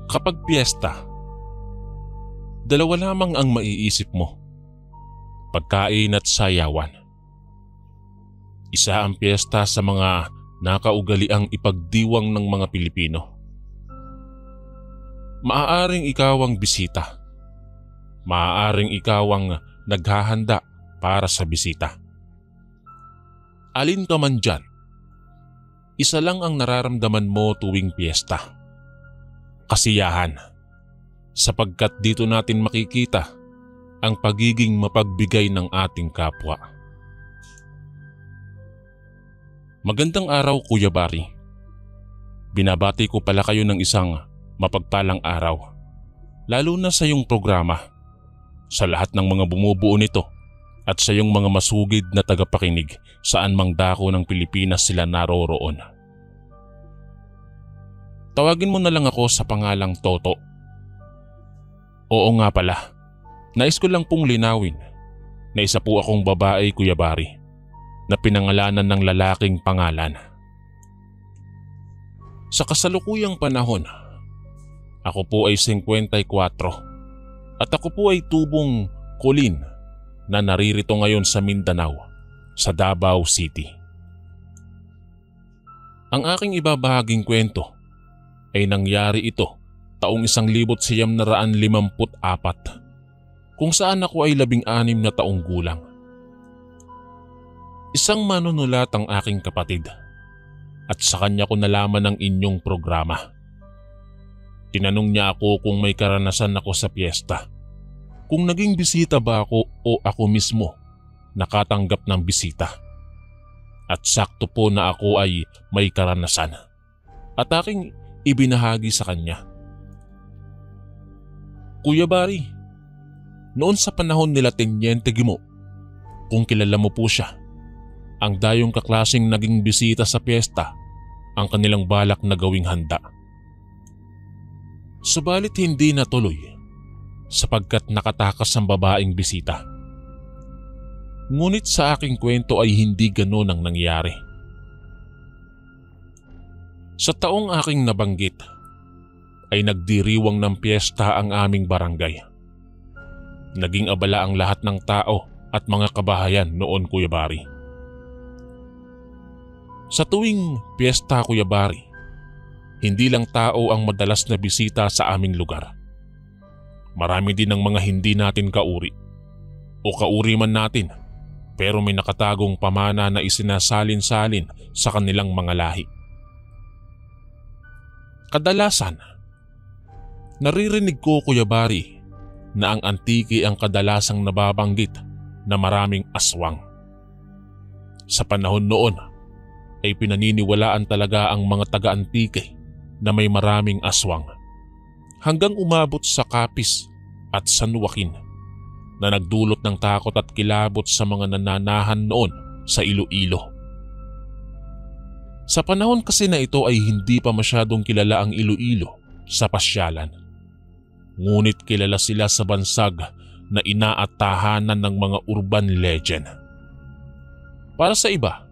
Kapag piyesta, dalawa lamang ang maiisip mo: pagkain at sayawan. Isa ang piyesta sa mga nakaugaliang ipagdiwang ng mga Pilipino. Maaaring ikaw ang bisita. Maaaring ikaw ang naghahanda para sa bisita. Alin ka man dyan, isa lang ang nararamdaman mo tuwing piyesta: kasiyahan. Sapagkat dito natin makikita ang pagiging mapagbigay ng ating kapwa. Magandang araw, Kuya Bari. Binabati ko pala kayo ng isang mapagpalang araw, lalo na sa iyong programa, sa lahat ng mga bumubuo nito at sa iyong mga masugid na tagapakinig saan mang dako ng Pilipinas sila naroroon. Tawagin mo na lang ako sa pangalang Toto. Oo nga pala, nais ko lang pong linawin na isa po akong babae, Kuya Bari, na pinangalanan ng lalaking pangalan. Sa kasalukuyang panahon, ako po ay 54 at ako po ay tubong kulin na naririto ngayon sa Mindanao, sa Davao City. Ang aking ibabahaging kwento ay nangyari ito taong 1954, kung saan ako ay 16 na taong gulang. Isang manunulat ang aking kapatid at sa kanya ko nalaman ang inyong programa. Tinanong niya ako kung may karanasan ako sa piyesta, kung naging bisita ba ako o ako mismo nakatanggap ng bisita. At sakto po na ako ay may karanasan at aking ibinahagi sa kanya. Kuya Bari, noon sa panahon nila Teniente Gimo, kung kilala mo po siya, ang dayong kaklaseng naging bisita sa piyesta ang kanilang balak na gawing handa. Subalit hindi natuloy sapagkat nakatakas ang babaeng bisita. Ngunit sa aking kwento ay hindi ganoon ang nangyari. Sa taong aking nabanggit ay nagdiriwang ng piyesta ang aming barangay. Naging abala ang lahat ng tao at mga kabahayan noon, Kuya Bari. Sa tuwing piyesta, Kuya Bari, hindi lang tao ang madalas na bisita sa aming lugar. Marami din ang mga hindi natin kauri o kauri man natin pero may nakatagong pamana na isinasalin-salin sa kanilang mga lahi. Kadalasan, naririnig ko, Kuya Bari, na ang antiki ang kadalasang nababanggit na maraming aswang. Sa panahon noon ay pinaniniwalaan talaga ang mga taga-antike na may maraming aswang, hanggang umabot sa Capiz at San Joaquin na nagdulot ng takot at kilabot sa mga nananahan noon sa Iloilo. Sa panahon kasi na ito ay hindi pa masyadong kilala ang Iloilo sa pasyalan. Ngunit kilala sila sa bansag na inaatahanan ng mga urban legend. Para sa iba,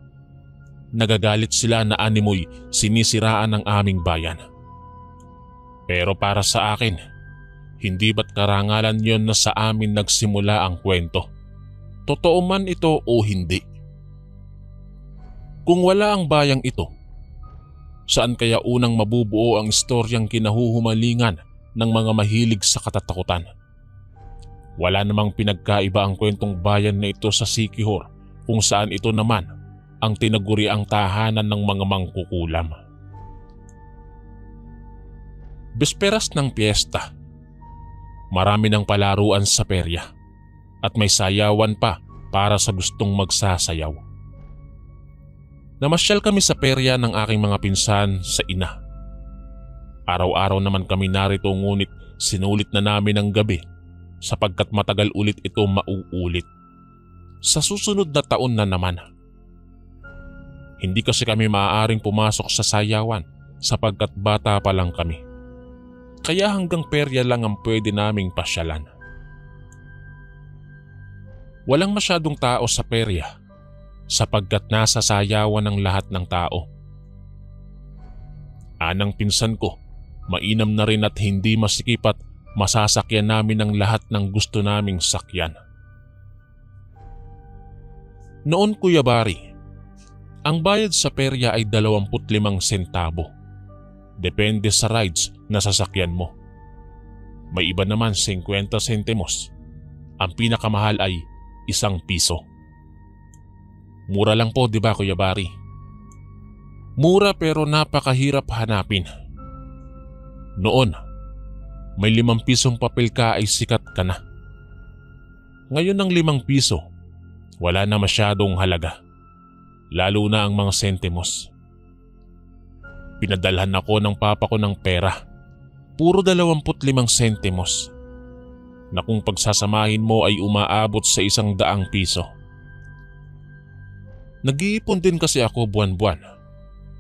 nagagalit sila na animoy sinisiraan ng aming bayan. Pero para sa akin, hindi ba't karangalan yon na sa amin nagsimula ang kwento? Totoo man ito o hindi. Kung wala ang bayang ito, saan kaya unang mabubuo ang istoryang kinahuhumalingan ng mga mahilig sa katatakutan? Wala namang pinagkaiba ang kwentong bayan na ito sa Siquijor, kung saan ito naman ang tinaguriang tahanan ng mga mangkukulam. Bisperas ng piyesta, marami ng palaruan sa perya at may sayawan pa para sa gustong magsasayaw. Namasyal kami sa perya ng aking mga pinsan sa ina. Araw-araw naman kami narito, ngunit sinulit na namin ang gabi sapagkat matagal ulit ito mauulit. Sa susunod na taon na naman. Hindi kasi kami maaaring pumasok sa sayawan sapagkat bata pa lang kami. Kaya hanggang perya lang ang pwede naming pasyalan. Walang masyadong tao sa perya sapagkat nasa sayawan ng lahat ng tao. Anang pinsan ko, Mainam na rin at hindi masikip at masasakyan namin ang lahat ng gusto naming sakyan. Noon, Kuya Bari, ang bayad sa perya ay 25 sentabo. Depende sa rides na sasakyan mo. May iba naman 50 sentimos. Ang pinakamahal ay 1 piso. Mura lang po, di ba, Kuya Bari? Mura pero napakahirap hanapin. Noon, may 5 pisong papel ka ay sikat ka na. Ngayon ang 5 piso, wala na masyadong halaga. Lalo na ang mga sentimos. Pinadalhan ako ng papa ko ng pera. Puro 25 sentimos. Na kung pagsasamahin mo ay umaabot sa 100 piso. Nag-iipon din kasi ako buwan-buwan.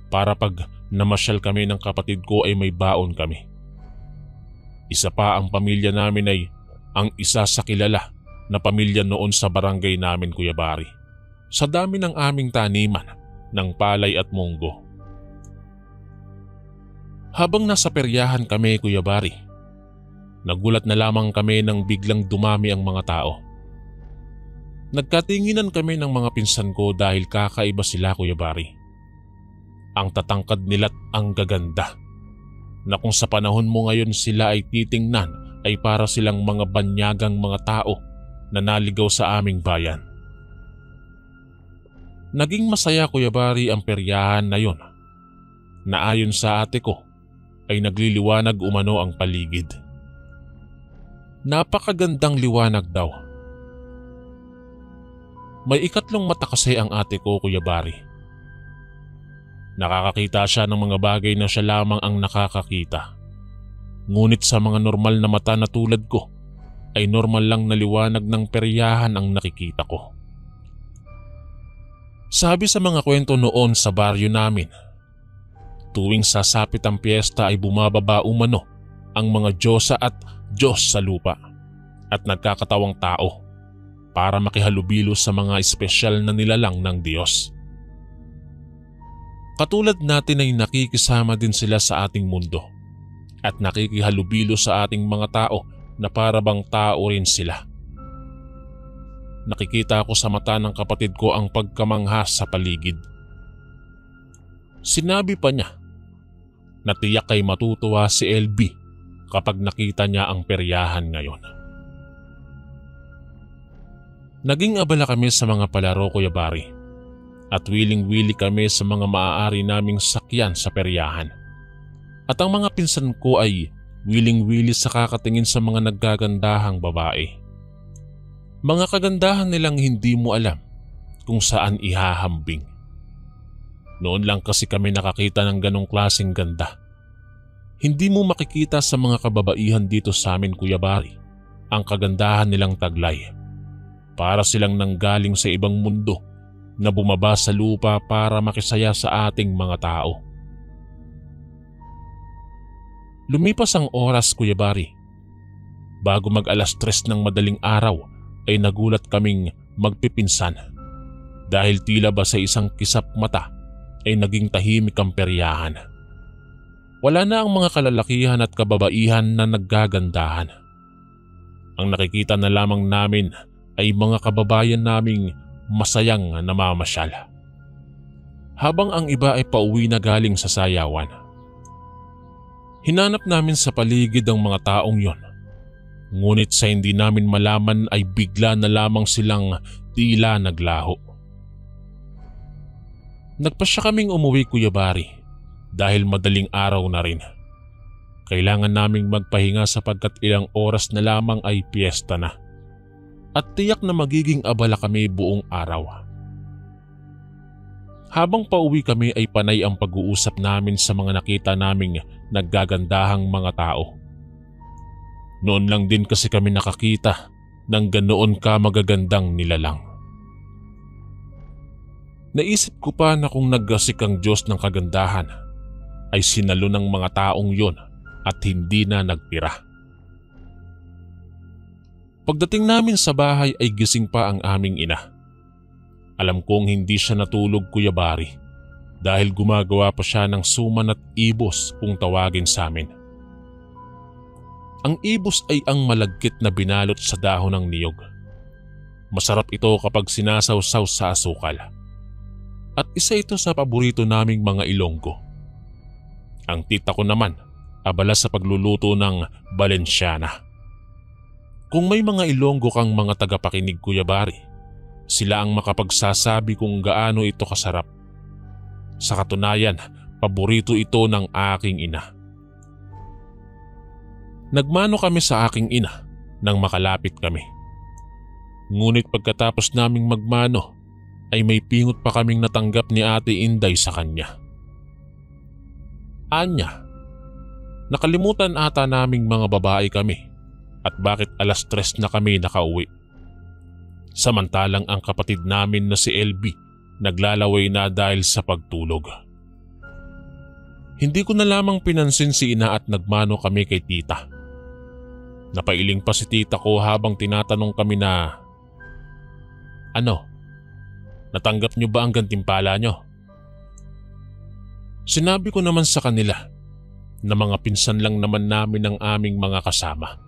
Para pag namasyal kami ng kapatid ko ay may baon kami. Isa pa ang pamilya namin ay ang isa sa kilala na pamilya noon sa barangay namin, Kuya Bari. Sa dami ng aming taniman ng palay at munggo. Habang nasa peryahan kami, Kuya Bari, nagulat na lamang kami nang biglang dumami ang mga tao. Nagkatinginan kami ng mga pinsan ko dahil kakaiba sila, Kuya Bari. Ang tatangkad nila't ang gaganda. Na kung sa panahon mo ngayon sila ay titingnan ay para silang mga banyagang mga tao na naligaw sa aming bayan. Naging masaya, Kuya Bari, ang peryahan na yon. Na ayon sa ate ko ay nagliliwanag umano ang paligid. Napakagandang liwanag daw. May 2 mata kasi ang ate ko, Kuya Bari. Nakakakita siya ng mga bagay na siya lamang ang nakakakita. Ngunit sa mga normal na mata na tulad ko, ay normal lang na liwanag ng peryahan ang nakikita ko. Sabi sa mga kwento noon sa baryo namin, tuwing sasapit ang piyesta ay bumababa umano ang mga Diyosa at Diyos sa lupa at nagkakatawang tao para makihalubilo sa mga espesyal na nilalang ng Diyos. Katulad natin ay nakikisama din sila sa ating mundo at nakikihalubilo sa ating mga tao na para bang tao rin sila. Nakikita ko sa mata ng kapatid ko ang pagkamangha sa paligid. Sinabi pa niya na tiyak ay matutuwa si LB kapag nakita niya ang peryahan ngayon. Naging abala kami sa mga palaro, Kuya Bari. At willing-willy kami sa mga maaari naming sakyan sa peryahan. At ang mga pinsan ko ay willing-willy sa kakatingin sa mga naggagandahang babae. Mga kagandahan nilang hindi mo alam kung saan ihahambing. Noon lang kasi kami nakakita ng ganong klaseng ganda. Hindi mo makikita sa mga kababaihan dito sa amin, Kuya Bari, ang kagandahan nilang taglay. Para silang nanggaling sa ibang mundo na bumaba sa lupa para makisaya sa ating mga tao. Lumipas ang oras, Kuya Bari. Bago mag 3:00 ng madaling araw ay nagulat kaming magpipinsan dahil tila ba sa isang kisap mata ay naging tahimik ang peryahan. Wala na ang mga kalalakihan at kababaihan na naggagandahan. Ang nakikita na lamang namin ay mga kababayan naming masayang namamasyal. Habang ang iba ay pauwi na galing sa sayawan. Hinanap namin sa paligid ang mga taong yon. Ngunit sa hindi namin malaman ay bigla na lamang silang tila naglaho. Nagpasya kaming umuwi, Kuya Bari, dahil madaling araw na rin. Kailangan naming magpahinga sapagkat ilang oras na lamang ay piyesta na. At tiyak na magiging abala kami buong araw. Habang pauwi kami ay panay ang pag-uusap namin sa mga nakita naming naggagandahang mga tao. Noon lang din kasi kami nakakita ng ganoon ka magagandang nilalang. Naisip ko pa na kung naggasik ang Diyos ng kagandahan ay sinalo ng mga taong yon at hindi na nagtira. Pagdating namin sa bahay ay gising pa ang aming ina. Alam kong hindi siya natulog, Kuya Bari, dahil gumagawa pa siya ng suman at ibos kung tawagin sa amin. Ang ibos ay ang malagkit na binalot sa dahon ng niyog. Masarap ito kapag sinasawsaw sa asukal. At isa ito sa paborito naming mga Ilonggo. Ang tita ko naman, abala sa pagluluto ng Balenciana. Kung may mga Ilonggo kang mga tagapakinig, Kuya Bari, sila ang makapagsasabi kung gaano ito kasarap. Sa katunayan, paborito ito ng aking ina. Nagmano kami sa aking ina nang makalapit kami. Ngunit pagkatapos naming magmano ay may pingot pa kaming natanggap ni Ate Inday sa kanya. Anya, nakalimutan ata naming mga babae kami at bakit alas 3 na kami nakauwi. Samantalang ang kapatid namin na si LB naglalaway na dahil sa pagtulog. Hindi ko na lamang pinansin si ina at nagmano kami kay tita. Napailing pa si tita ko habang tinatanong kami na, "Ano? Natanggap niyo ba ang gantimpala niyo?" Sinabi ko naman sa kanila na mga pinsan lang naman namin ang aming mga kasama.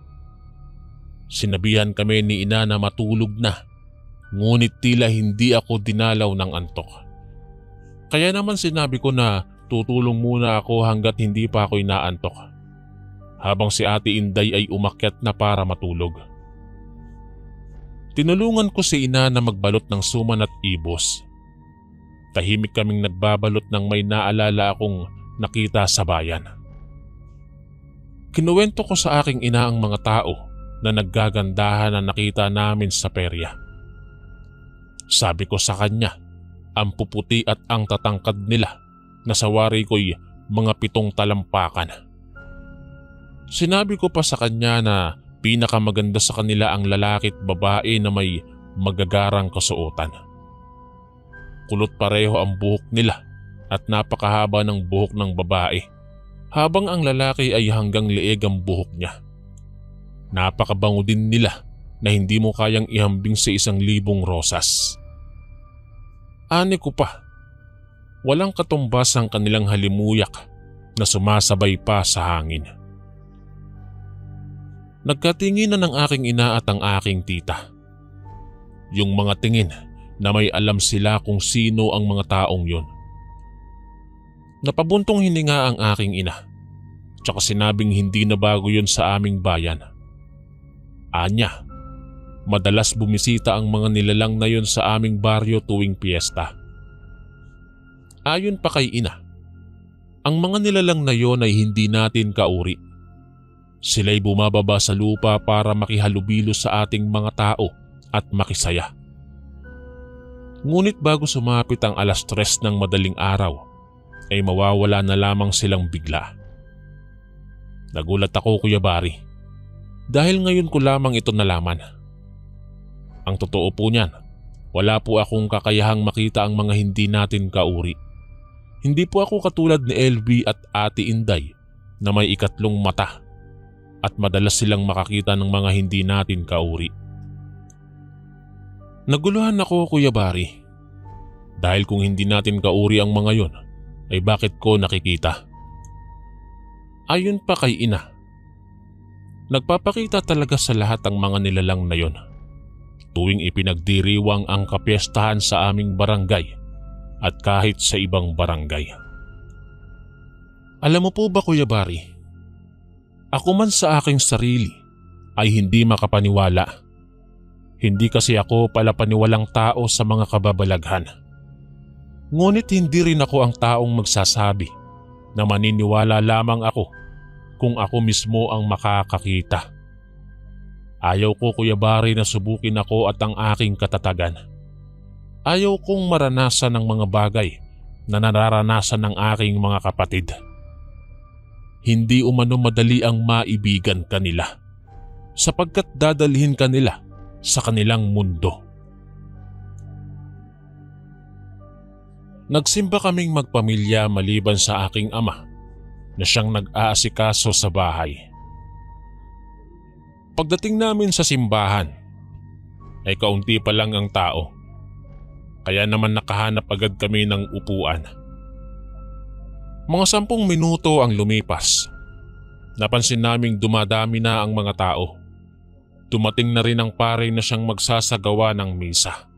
Sinabihan kami ni ina na matulog na, ngunit tila hindi ako dinalaw ng antok. Kaya naman sinabi ko na tutulong muna ako hanggat hindi pa ako inaantok, habang si Ate Inday ay umakyat na para matulog. Tinulungan ko si ina na magbalot ng suman at ibos. Tahimik kaming nagbabalot nang may naalala akong nakita sa bayan. Kinuwento ko sa aking ina ang mga tao na naggagandahan na nakita namin sa perya. Sabi ko sa kanya, ang puputi at ang tatangkad nila na sa wari ko'y mga 7 talampakan. Sinabi ko pa sa kanya na pinakamaganda sa kanila ang lalaki at babae na may magagarang kasuotan. Kulot pareho ang buhok nila at napakahaba ng buhok ng babae, habang ang lalaki ay hanggang leeg ang buhok niya. Napakabango din nila na hindi mo kayang ihambing sa 1,000 rosas. Ani ko pa, walang katumbas ang kanilang halimuyak na sumasabay pa sa hangin. Nagkatinginan ng aking ina at ang aking tita. Yung mga tingin na may alam sila kung sino ang mga taong yun. Napabuntong hininga ang aking ina, tsaka sinabing hindi na bago yun sa aming bayan. Anya, madalas bumisita ang mga nilalang na yun sa aming baryo tuwing piyesta. Ayon pa kay ina, ang mga nilalang na yun ay hindi natin kauri. Sila'y bumababa sa lupa para makihalubilo sa ating mga tao at makisaya. Ngunit bago sumapit ang alas 3 ng madaling araw, ay mawawala na lamang silang bigla. Nagulat ako, Kuya Bari, dahil ngayon ko lamang ito nalaman. Ang totoo po niyan, wala po akong kakayahang makita ang mga hindi natin kauri. Hindi po ako katulad ni LB at Ate Inday na may ikatlong mata at madalas silang makakita ng mga hindi natin kauri. Naguluhan ako, Kuya Bari, dahil kung hindi natin kauri ang mga yon, ay bakit ko nakikita? Ayon pa kay ina, nagpapakita talaga sa lahat ang mga nilalang na yon tuwing ipinagdiriwang ang kapiestahan sa aming barangay at kahit sa ibang barangay. Alam mo po ba, Kuya Bari, ako man sa aking sarili ay hindi makapaniwala. Hindi kasi ako palapaniwalang tao sa mga kababalaghan. Ngunit hindi rin ako ang taong magsasabi na maniniwala lamang ako kung ako mismo ang makakakita. Ayaw ko, Kuya Bari, na subukin ako at ang aking katatagan. Ayaw kong maranasan ng mga bagay na nararanasan ng aking mga kapatid. Hindi umano madali ang maibigan kanila sapagkat dadalhin kanila sa kanilang mundo. Nagsimba kaming magpamilya maliban sa aking ama na siyang nag-aasikaso sa bahay. Pagdating namin sa simbahan ay kaunti pa lang ang tao, kaya naman nakahanap agad kami ng upuan. Mga 10 minuto ang lumipas Napansin naming dumadami na ang mga tao. Dumating na rin ang pare na siyang magsasagawa ng misa.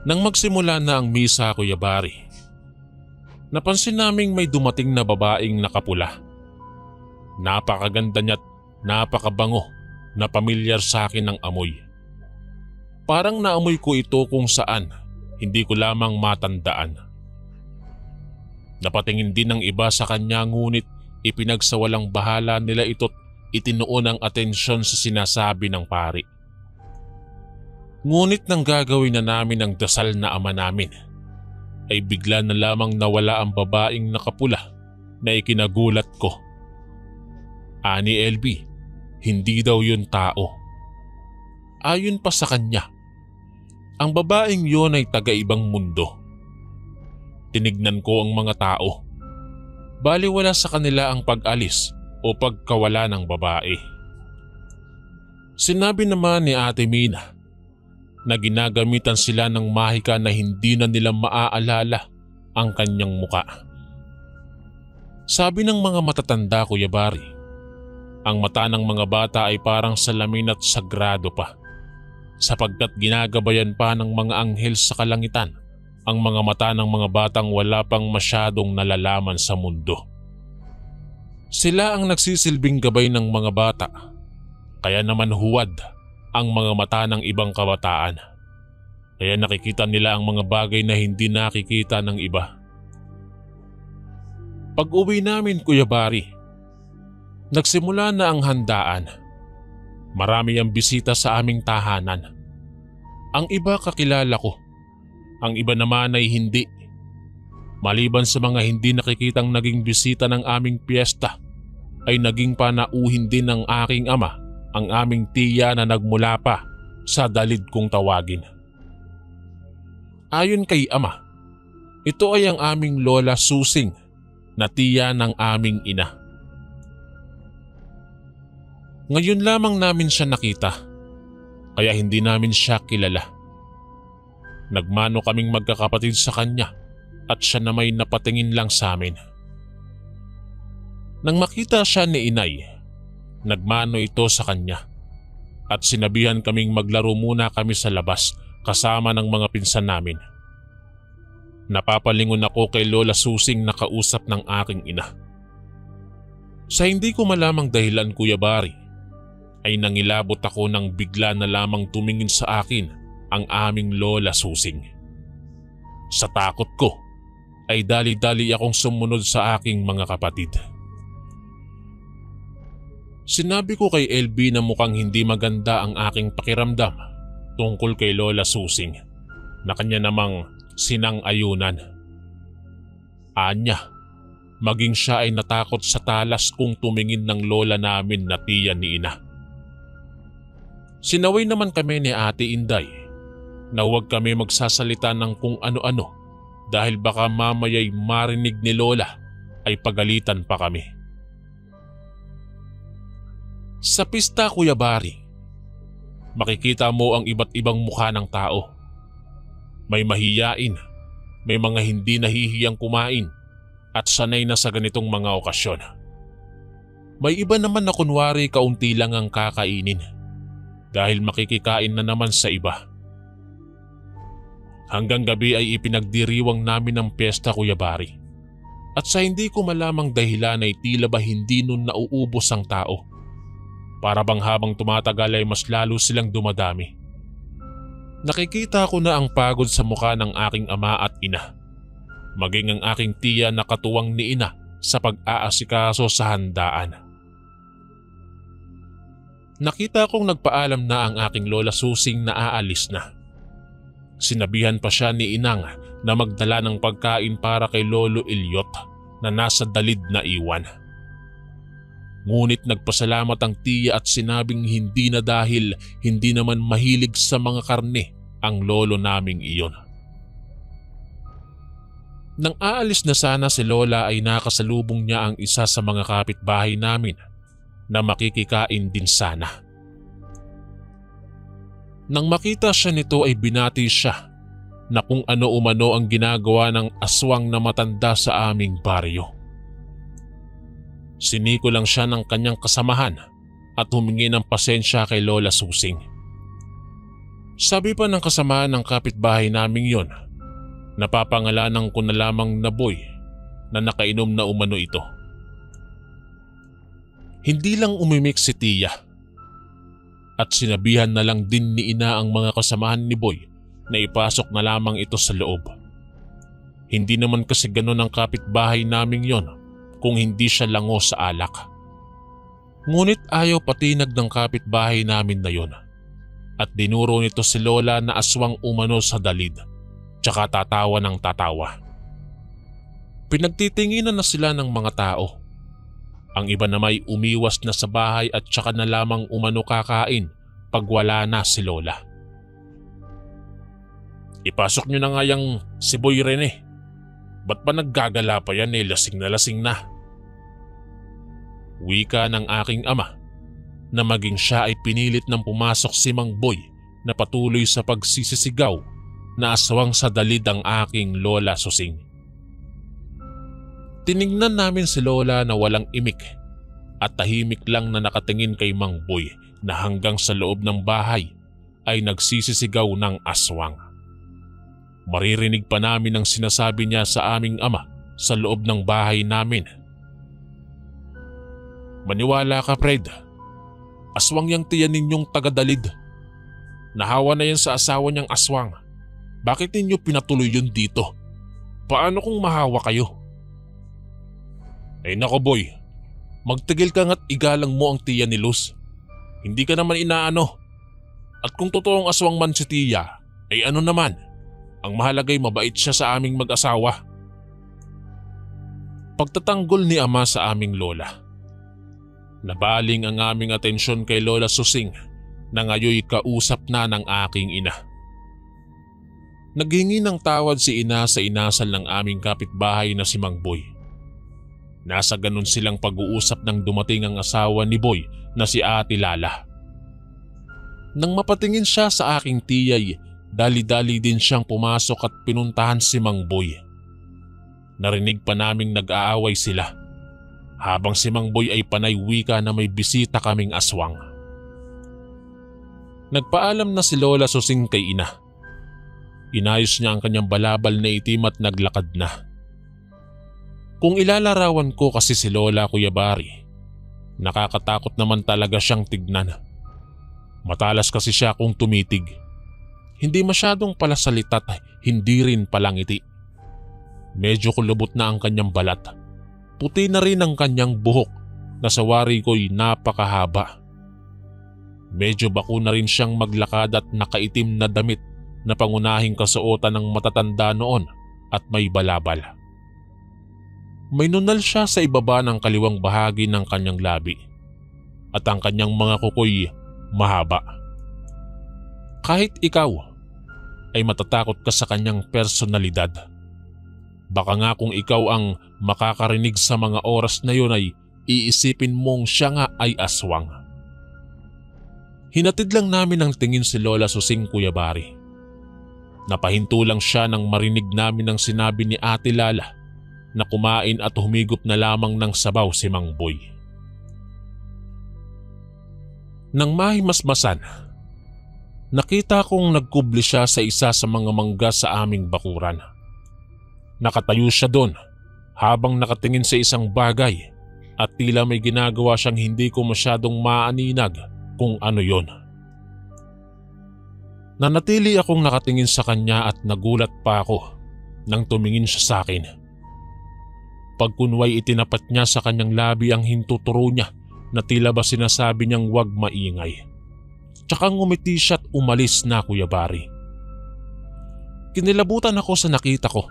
Nang magsimula na ang misa, Kuya Bari, napansin naming may dumating na babaeng nakapula. Napakaganda niya't napakabango na pamilyar sa akin ang amoy. Parang naamoy ko ito kung saan, hindi ko lamang matandaan. Napatingin din ng iba sa kanya ngunit ipinagsawalang bahala nila ito't itinuon ang atensyon sa sinasabi ng pari. Ngunit nang gagawin na namin ang dasal na ama namin, ay bigla na lamang nawala ang babaeng nakapula na ikinagulat ko. Ani LB, hindi daw yun tao. Ayon pa sa kanya, ang babaeng yun ay taga-ibang mundo. Tinignan ko ang mga tao. Baliwala sa kanila ang pag-alis o pagkawala ng babae. Sinabi naman ni Ate Mina na ginagamitan sila ng mahika na hindi na nila maaalala ang kanyang muka. Sabi ng mga matatanda, Kuya Bari, ang mata ng mga bata ay parang salamin at sagrado pa, sapagkat ginagabayan pa ng mga anghel sa kalangitan ang mga mata ng mga batang wala pang masyadong nalalaman sa mundo. Sila ang nagsisilbing gabay ng mga bata, kaya naman huwad ang mga mata ng ibang kabataan. Kaya nakikita nila ang mga bagay na hindi nakikita ng iba. Pag-uwi namin, Kuya Bari, nagsimula na ang handaan. Marami ang bisita sa aming tahanan. Ang iba kakilala ko, ang iba naman ay hindi. Maliban sa mga hindi nakikitang naging bisita ng aming piyesta, ay naging panauhin din ng aking ama, ang aming tiya na nagmula pa sa dalid kong tawagin. Ayon kay ama, ito ay ang aming Lola Susing na tiya ng aming ina. Ngayon lamang namin siya nakita, kaya hindi namin siya kilala. Nagmano kaming magkakapatid sa kanya at siya na may napatingin lang sa amin. Nang makita siya ni inay, nagmano ito sa kanya at sinabihan kaming maglaro muna kami sa labas kasama ng mga pinsan namin. Napapalingon ako kay Lola Susing na kausap ng aking ina. Sa hindi ko malamang dahilan, Kuya Bari, ay nangilabot ako nang bigla na lamang tumingin sa akin ang aming Lola Susing. Sa takot ko ay dali-dali akong sumunod sa aking mga kapatid. Sinabi ko kay LB na mukhang hindi maganda ang aking pakiramdam tungkol kay Lola Susing na kanya namang sinang-ayunan. Anya, maging siya ay natakot sa talas kung tumingin ng lola namin na tiya ni ina. Sinaway naman kami ni Ate Inday na huwag kami magsasalita ng kung ano-ano dahil baka mamaya'y marinig ni Lola ay pagalitan pa kami. Sa pista, Kuya Bari, makikita mo ang iba't ibang mukha ng tao. May mahiyain, may mga hindi nahihiyang kumain at sanay na sa ganitong mga okasyon. May iba naman na kunwari kaunti lang ang kakainin dahil makikikain na naman sa iba. Hanggang gabi ay ipinagdiriwang namin ang piyesta, Kuya Bari. At sa hindi ko malamang dahilan ay tila ba hindi nun nauubos ang tao. Para bang habang tumatagal ay mas lalo silang dumadami. Nakikita ko na ang pagod sa mukha ng aking ama at ina. Maging ang aking tiya na katuwang ni ina sa pag-aasikaso sa handaan. Nakita kong nagpaalam na ang aking Lola Susing na aalis na. Sinabihan pa siya ni inang na magdala ng pagkain para kay Lolo Ilyot na nasa dalid na iwan. Ngunit nagpasalamat ang tiya at sinabing hindi na dahil hindi naman mahilig sa mga karne ang lolo naming iyon. Nang aalis na sana si Lola ay nakasalubong niya ang isa sa mga kapitbahay namin na makikikain din sana. Nang makita siya nito ay binati siya na kung ano umano ang ginagawa ng aswang na matanda sa aming baryo. Siniko lang siya ng kanyang kasamahan at humingi ng pasensya kay Lola Susing. Sabi pa ng kasamahan ng kapitbahay naming yon, napapangalanan ko na lamang na Boy na nakainom na umano ito. Hindi lang umimik si Tia at sinabihan na lang din ni Ina ang mga kasamahan ni Boy na ipasok na lamang ito sa loob. Hindi naman kasi ganon ang kapitbahay naming yon kung hindi siya lango sa alak. Ngunit ayaw patinag ng kapitbahay namin na yon at dinuro nito si Lola na aswang umano sa dalid, tsaka tatawa ng tatawa. Pinagtitinginan na sila ng mga tao. Ang iba na may umiwas na sa bahay at tsaka na lamang umano kakain pag wala na si Lola. Ipasok nyo na nga yung si Boy Rene. Ba't ba naggagala pa yan lasing na lasing na? Wika ng aking ama na maging siya ay pinilit ng pumasok si Mang Boy na patuloy sa pagsisisigaw na aswang sa dalid ang aking Lola Susing. Tinignan namin si Lola na walang imik at tahimik lang na nakatingin kay Mang Boy na hanggang sa loob ng bahay ay nagsisisigaw ng aswang. Maririnig pa namin ang sinasabi niya sa aming ama sa loob ng bahay namin. Maniwala ka, Fred. Aswang yang tiyan ninyong tagadalid. Nahawa na yan sa asawa niyang aswang. Bakit ninyo pinatuloy yun dito? Paano kung mahawa kayo? Ay nako Boy, magtigil ka nga't igalang mo ang tiya ni Luz. Hindi ka naman inaano. At kung totoong aswang man si Tia, ay ano naman? Ang mahalagay mabait siya sa aming mag-asawa. Pagtatanggol ni ama sa aming Lola. Nabaling ang aming atensyon kay Lola Susing na ngayoy kausap na ng aking ina. Naghingi ng tawad si ina sa inasal ng aming kapitbahay na si Mang Boy. Nasa ganun silang pag-uusap nang dumating ang asawa ni Boy na si Ate Lala. Nang mapatingin siya sa aking tiyay, dali-dali din siyang pumasok at pinuntahan si Mang Boy. Narinig pa naming nag-aaway sila. Habang si Mang Boy ay panay wika na may bisita kaming aswang. Nagpaalam na si Lola Susing kay ina. Inayos niya ang kanyang balabal na itim at naglakad na. Kung ilalarawan ko kasi si Lola Kuya Bari, nakakatakot naman talaga siyang tignan. Matalas kasi siya kung tumitig. Hindi masyadong palasalita at hindi rin palangiti. Medyo kulubot na ang kanyang balat. Puti na rin ang kanyang buhok na sa wari ko'y napakahaba. Medyo bako na rin siyang maglakad at nakaitim na damit na pangunahing kasuotan ng matatanda noon at may balabal. May nunal siya sa ibaba ng kaliwang bahagi ng kanyang labi at ang kanyang mga kuko'y mahaba. Kahit ikaw ay matatakot ka sa kanyang personalidad. Baka nga kung ikaw ang makakarinig sa mga oras na yun ay iisipin mong siya nga ay aswang. Hinatid lang namin ang tingin si Lola Susing Kuya Bari. Napahinto lang siya nang marinig namin ang sinabi ni Ate Lala na kumain at humigop na lamang ng sabaw si Mang Boy. Nang mahimasmasan, nakita kong nagkubli siya sa isa sa mga mangga sa aming bakuran. Nakatayo siya doon habang nakatingin sa isang bagay at tila may ginagawa siyang hindi ko masyadong maaninag kung ano yon. Nanatili akong nakatingin sa kanya at nagulat pa ako nang tumingin siya sa akin. Pagkunway itinapat niya sa kanyang labi ang hintuturo niya na tila ba sinasabi niyang huwag maingay. Tsaka ngumiti siya at umalis na Kuya Bari. Kinilabutan ako sa nakita ko.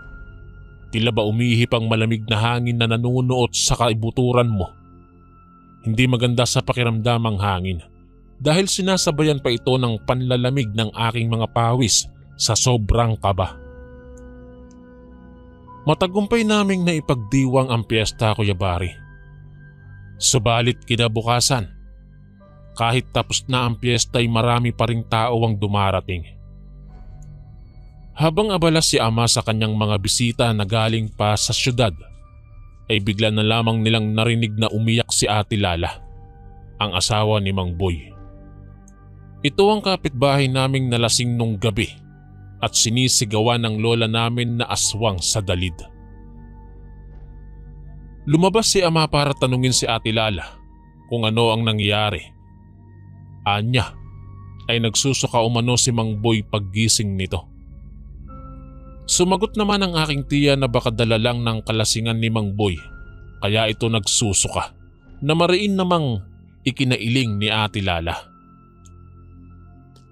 Tila ba umihip ang malamig na hangin na nanunuot sa kaibuturan mo. Hindi maganda sa pakiramdam ang hangin dahil sinasabayan pa ito ng panlalamig ng aking mga pawis sa sobrang kaba. Matagumpay naming naipagdiwang ang piyesta Kuya Bari. Subalit kinabukasan, kahit tapos na ang piyesta ay marami pa ring tao ang dumarating. Habang abala si ama sa kanyang mga bisita na galing pa sa syudad, ay bigla na lamang nilang narinig na umiyak si Ate Lala, ang asawa ni Mang Boy. Ito ang kapitbahay naming nalasing nung gabi at sinisigawan ng lola namin na aswang sa dalid. Lumabas si Ama para tanungin si Ate Lala kung ano ang nangyari. Anya ay nagsusuka umano si Mang Boy paggising nito. Sumagot naman ang aking tiya na baka dala lang ng kalasingan ni Mang Boy kaya ito nagsusuka na mariin namang ikinailing ni Ate Lala.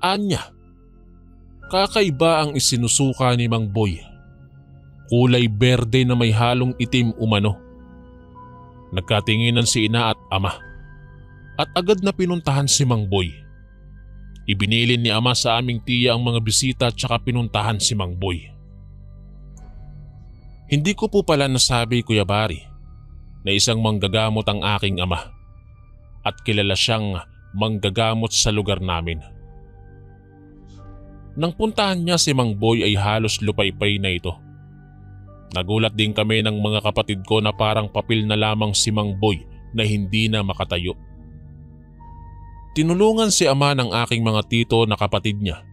Anya, kakaiba ang isinusuka ni Mang Boy. Kulay berde na may halong itim umano. Nagkatinginan si ina at ama at agad na pinuntahan si Mang Boy. Ibinilin ni Ama sa aming tiya ang mga bisita at saka pinuntahan si Mang Boy. Hindi ko po pala nasabi, Kuya Bari, na isang manggagamot ang aking ama at kilala siyang manggagamot sa lugar namin. Nang puntahan niya si Mang Boy ay halos lupaypay na ito. Nagulat din kami ng mga kapatid ko na parang papel na lamang si Mang Boy na hindi na makatayo. Tinulungan si Ama ng aking mga tito na kapatid niya.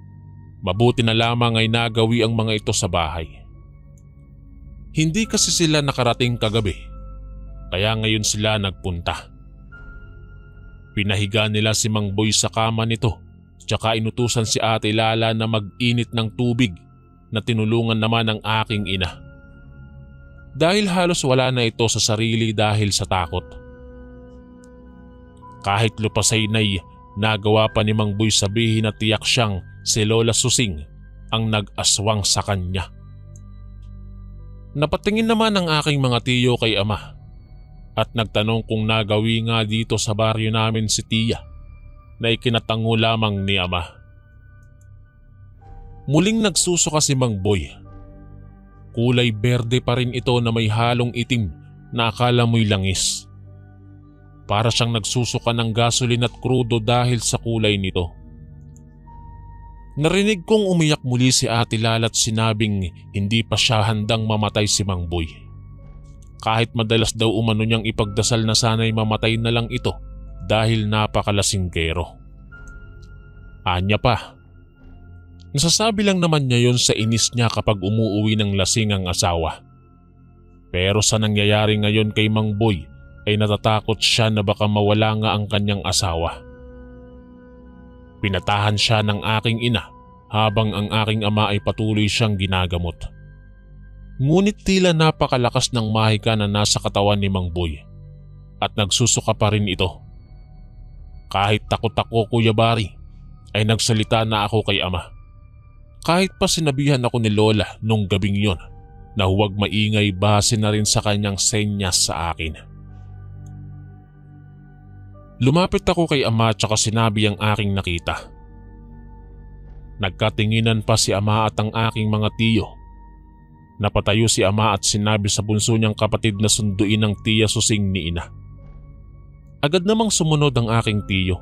Mabuti na lamang ay nagawi ang mga ito sa bahay. Hindi kasi sila nakarating kagabi, kaya ngayon sila nagpunta. Pinahiga nila si Mang Boy sa kama nito, tsaka inutusan si Ate Lala na mag-init ng tubig na tinulungan naman ng aking ina. Dahil halos wala na ito sa sarili dahil sa takot. Kahit lupasay na'y nagawa pa ni Mang Boy sabihin na tiyak siyang si Lola Susing ang nag-aswang sa kanya. Napatingin naman ang aking mga tiyo kay Ama at nagtanong kung nagawi nga dito sa baryo namin si Tiya na ikinatango lamang ni Ama. Muling nagsusuka si Mang Boy. Kulay berde pa rin ito na may halong itim na akala mo'y langis. Para siyang nagsusuka ng gasolin at krudo dahil sa kulay nito. Narinig kong umiyak muli si Ate Lala at sinabing hindi pa siya handang mamatay si Mang Boy. Kahit madalas daw umano niyang ipagdasal na sana'y mamatay na lang ito dahil napakalasinggero. Anya pa, nasasabi lang naman niya yon sa inis niya kapag umuuwi ng lasing ang asawa. Pero sa nangyayari ngayon kay Mang Boy ay natatakot siya na baka mawala nga ang kanyang asawa. Pinatahan siya ng aking ina habang ang aking ama ay patuloy siyang ginagamot. Ngunit tila napakalakas ng mahika na nasa katawan ni Mang Boy at nagsusuka pa rin ito. Kahit takot ako, Kuya Bari, ay nagsalita na ako kay Ama. Kahit pa sinabihan ako ni Lola nung gabing yon na huwag maingay base na rin sa kanyang senyas sa akin. Lumapit ako kay Ama at saka sinabi ang aking nakita. Nagkatinginan pa si Ama at ang aking mga tiyo. Napatayo si Ama at sinabi sa bunso niyang kapatid na sunduin ang Tiya Susing ni Ina. Agad namang sumunod ang aking tiyo.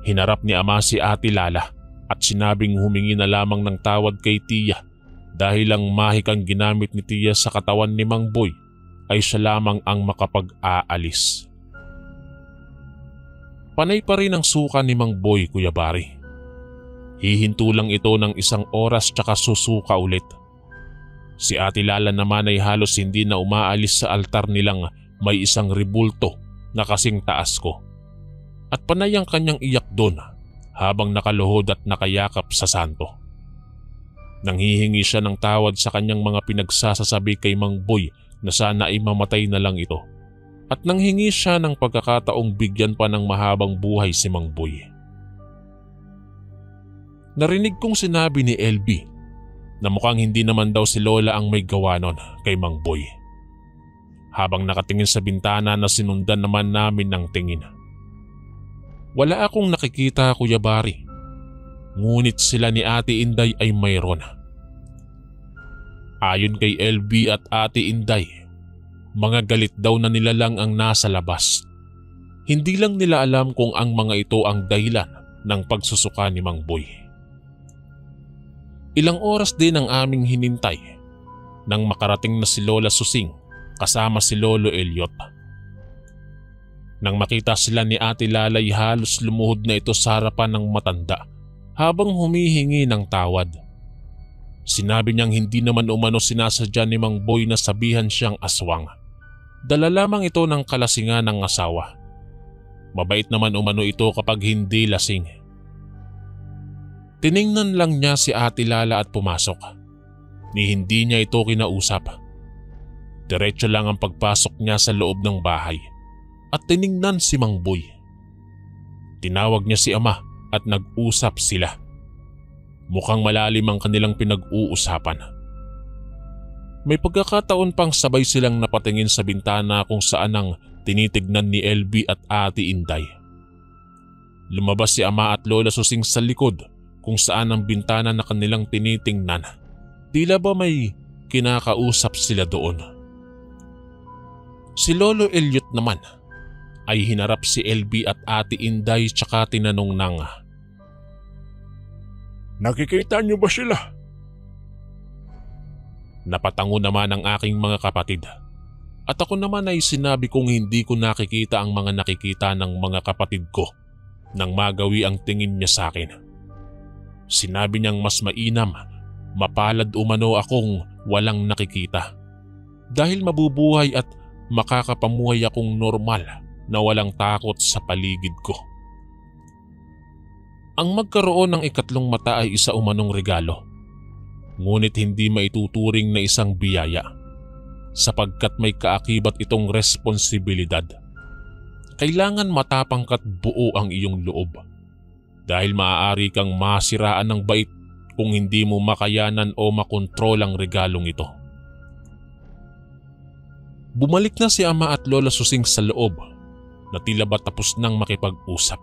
Hinarap ni Ama si Ate Lala at sinabing humingi na lamang ng tawad kay Tiya dahil ang mahikang ginamit ni Tiya sa katawan ni Mang Boy ay siya lamang ang makapag-aalis. Panay pa rin ang suka ni Mang Boy, Kuya Bari. Hihinto lang ito ng 1 oras tsaka susuka ulit. Si Ate Lala naman ay halos hindi na umaalis sa altar nilang may isang ribulto na kasing taas ko. At panay ang kanyang iyak doon habang nakaluhod at nakayakap sa santo. Nanghihingi siya ng tawad sa kanyang mga pinagsasasabi kay Mang Boy na sana ay mamatay na lang ito. At nanghingi siya ng pagkakataong bigyan pa ng mahabang buhay si Mang Boy. Narinig kong sinabi ni LB na mukhang hindi naman daw si Lola ang may gawa nun kay Mang Boy. Habang nakatingin sa bintana na sinundan naman namin ng tingin. Wala akong nakikita, Kuya Bari. Ngunit sila ni Ate Inday ay mayroon. Ayon kay LB at Ate Inday, mga galit daw na nilalang ang nasa labas. Hindi lang nila alam kung ang mga ito ang dahilan ng pagsusuka ni Mang Boy. Ilang oras din ang aming hinintay nang makarating na si Lola Susing kasama si Lolo Elliot. Nang makita sila ni Ate Lalay, halos lumuhod na ito sa harapan ng matanda habang humihingi ng tawad. Sinabi niyang hindi naman umano sinasadya ni Mang Boy na sabihan siyang aswang. Dala lamang ito ng kalasingan ng asawa. Mabait naman umano ito kapag hindi lasing. Tiningnan lang niya si Ate Lala at pumasok. Ni hindi niya ito kinausap. Diretso lang ang pagpasok niya sa loob ng bahay at tiningnan si Mang Boy. Tinawag niya si ama at nag-usap sila. Mukhang malalim ang kanilang pinag-uusapan. May pagkakataon pang sabay silang napatingin sa bintana kung saan ang tinitignan ni LB at Ate Inday. Lumabas si ama at Lola Susing sa likod kung saan ang bintana na kanilang tinitingnan. Tila ba may kinakausap sila doon. Si Lolo Elliot naman ay hinarap si LB at Ate Inday tsaka tinanong nang, "Nakikita niyo ba sila?" Napatango naman ang aking mga kapatid at ako naman ay sinabi kong hindi ko nakikita ang mga nakikita ng mga kapatid ko nang magawi ang tingin niya sa akin. Sinabi niyang mas mainam, mapalad umano akong walang nakikita dahil mabubuhay at makakapamuhay akong normal na walang takot sa paligid ko. Ang magkaroon ng ikatlong mata ay isa umanong regalo, ngunit hindi maituturing na isang biyaya sapagkat may kaakibat itong responsibilidad. Kailangan matapang ka't buo ang iyong loob dahil maaari kang masiraan ng bait kung hindi mo makayanan o makontrol ang regalong ito. Bumalik na si ama at Lola Susing sa loob na tila ba tapos nang makipag-usap.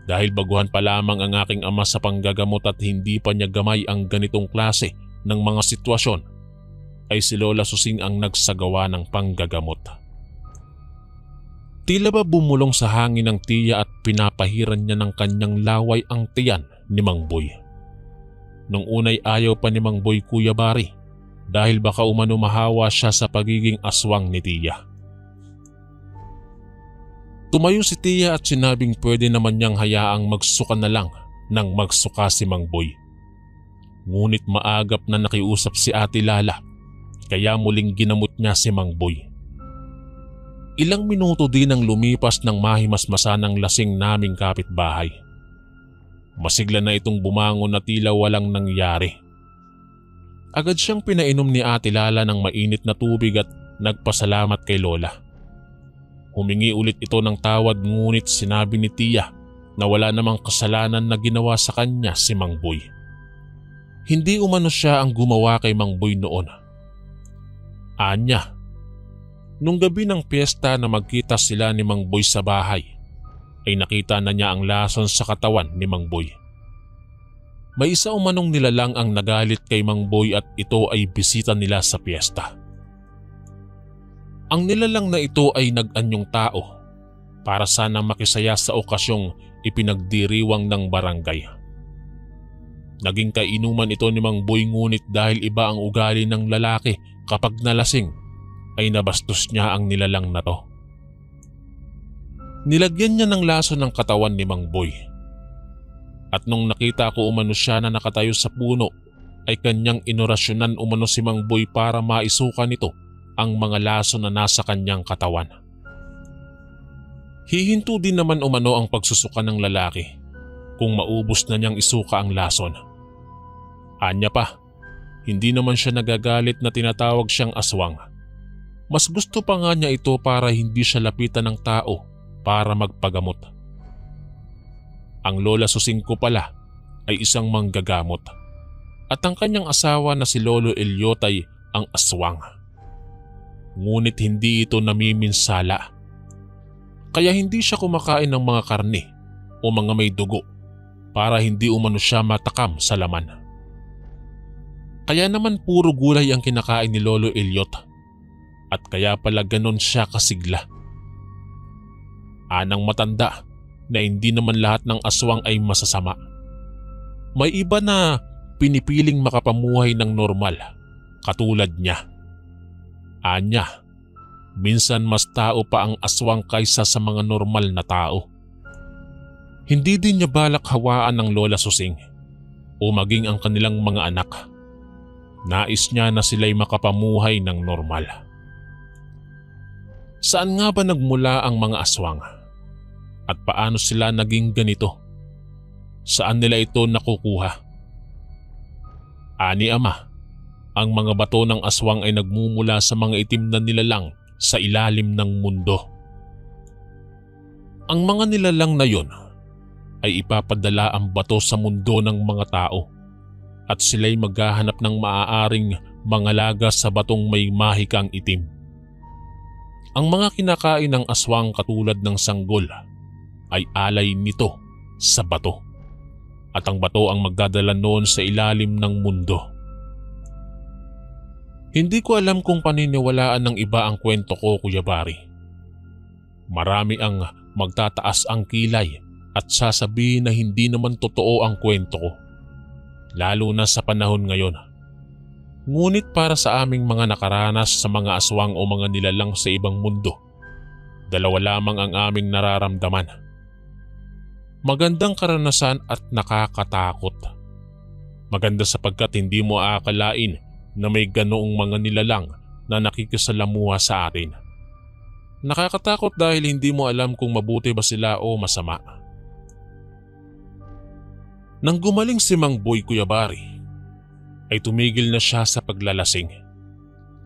Dahil baguhan pa lamang ang aking ama sa panggagamot at hindi pa niya gamay ang ganitong klase ng mga sitwasyon, ay si Lola Susing ang nagsagawa ng panggagamot. Tila ba bumulong sa hangin ng tiya at pinapahiran niya ng kanyang laway ang tiyan ni Mang Boy. Nung unay ayaw pa ni Mang Boy Kuya Bari dahil baka umano mahawa siya sa pagiging aswang ni tiya. Tumayo si tiya at sinabing pwede naman niyang hayaang magsuka na lang nang magsuka si Mang Boy. Ngunit maagap na nakiusap si Ate Lala kaya muling ginamot niya si Mang Boy. Ilang minuto din ang lumipas nang mahimasmasa ng lasing naming kapitbahay. Masigla na itong bumangon na tila walang nangyari. Agad siyang pinainom ni Ate Lala ng mainit na tubig at nagpasalamat kay Lola. Humingi ulit ito ng tawad ngunit sinabi ni tiya na wala namang kasalanan na ginawa sa kanya si Mang Boy. Hindi umano siya ang gumawa kay Mang Boy noon. Anya, nung gabi ng piyesta na magkita sila ni Mang Boy sa bahay, ay nakita na niya ang lason sa katawan ni Mang Boy. May isa umanong nilalang ang nagalit kay Mang Boy at ito ay bisita nila sa piyesta. Ang nilalang na ito ay nag-anyong tao para sana makisaya sa okasyong ipinagdiriwang ng barangay. Naging kainuman ito ni Mang Boy ngunit dahil iba ang ugali ng lalaki kapag nalasing ay nabastos niya ang nilalang na to. Nilagyan niya ng laso ng katawan ni Mang Boy. At nung nakita ko umano siya na nakatayo sa puno ay kanyang inorasyonan umano si Mang Boy para maisuka nito ang mga laso na nasa kanyang katawan. Hihinto din naman umano ang pagsusuka ng lalaki kung maubos na niyang isuka ang lason. Anya pa, hindi naman siya nagagalit na tinatawag siyang aswang. Mas gusto pa nga niya ito para hindi siya lapitan ng tao para magpagamot. Ang Lola Susing ko pala ay isang manggagamot at ang kanyang asawa na si Lolo Elliot ay ang aswang. Ngunit hindi ito namiminsala. Kaya hindi siya kumakain ng mga karne o mga may dugo para hindi umano siya matakam sa laman. Kaya naman puro gulay ang kinakain ni Lolo Elliot at kaya pala ganon siya kasigla. Anang matanda na hindi naman lahat ng aswang ay masasama. May iba na pinipiling makapamuhay ng normal katulad niya. Anya, Minsan mas tao pa ang aswang kaysa sa mga normal na tao. Hindi din niya balak hawaan ng Lola Susing o maging ang kanilang mga anak. Nais niya na sila'y makapamuhay ng normal. Saan nga ba nagmula ang mga aswang? At paano sila naging ganito? Saan nila ito nakukuha? Ani Ama, ang mga bato ng aswang ay nagmumula sa mga itim na nilalang sa ilalim ng mundo. Ang mga nilalang na yon ay ipapadala ang bato sa mundo ng mga tao at sila'y maghahanap ng maaaring mangalaga sa batong may mahikang itim. Ang mga kinakain ng aswang katulad ng sanggol ay alay nito sa bato at ang bato ang magdadala noon sa ilalim ng mundo. Hindi ko alam kung paniniwalaan ng iba ang kwento ko, Kuya Bari. Marami ang magtataas ang kilay at sasabihin na hindi naman totoo ang kwento ko, lalo na sa panahon ngayon. Ngunit para sa aming mga nakaranas sa mga aswang o mga nilalang sa ibang mundo, dalawa lamang ang aming nararamdaman. Magandang karanasan at nakakatakot. Maganda sapagkat hindi mo aakalain na may ganoong mga nilalang na nakikisalamuha sa atin. Nakakatakot dahil hindi mo alam kung mabuti ba sila o masama. Nang gumaling si Mang Boy, Kuya Bari, ay tumigil na siya sa paglalasing.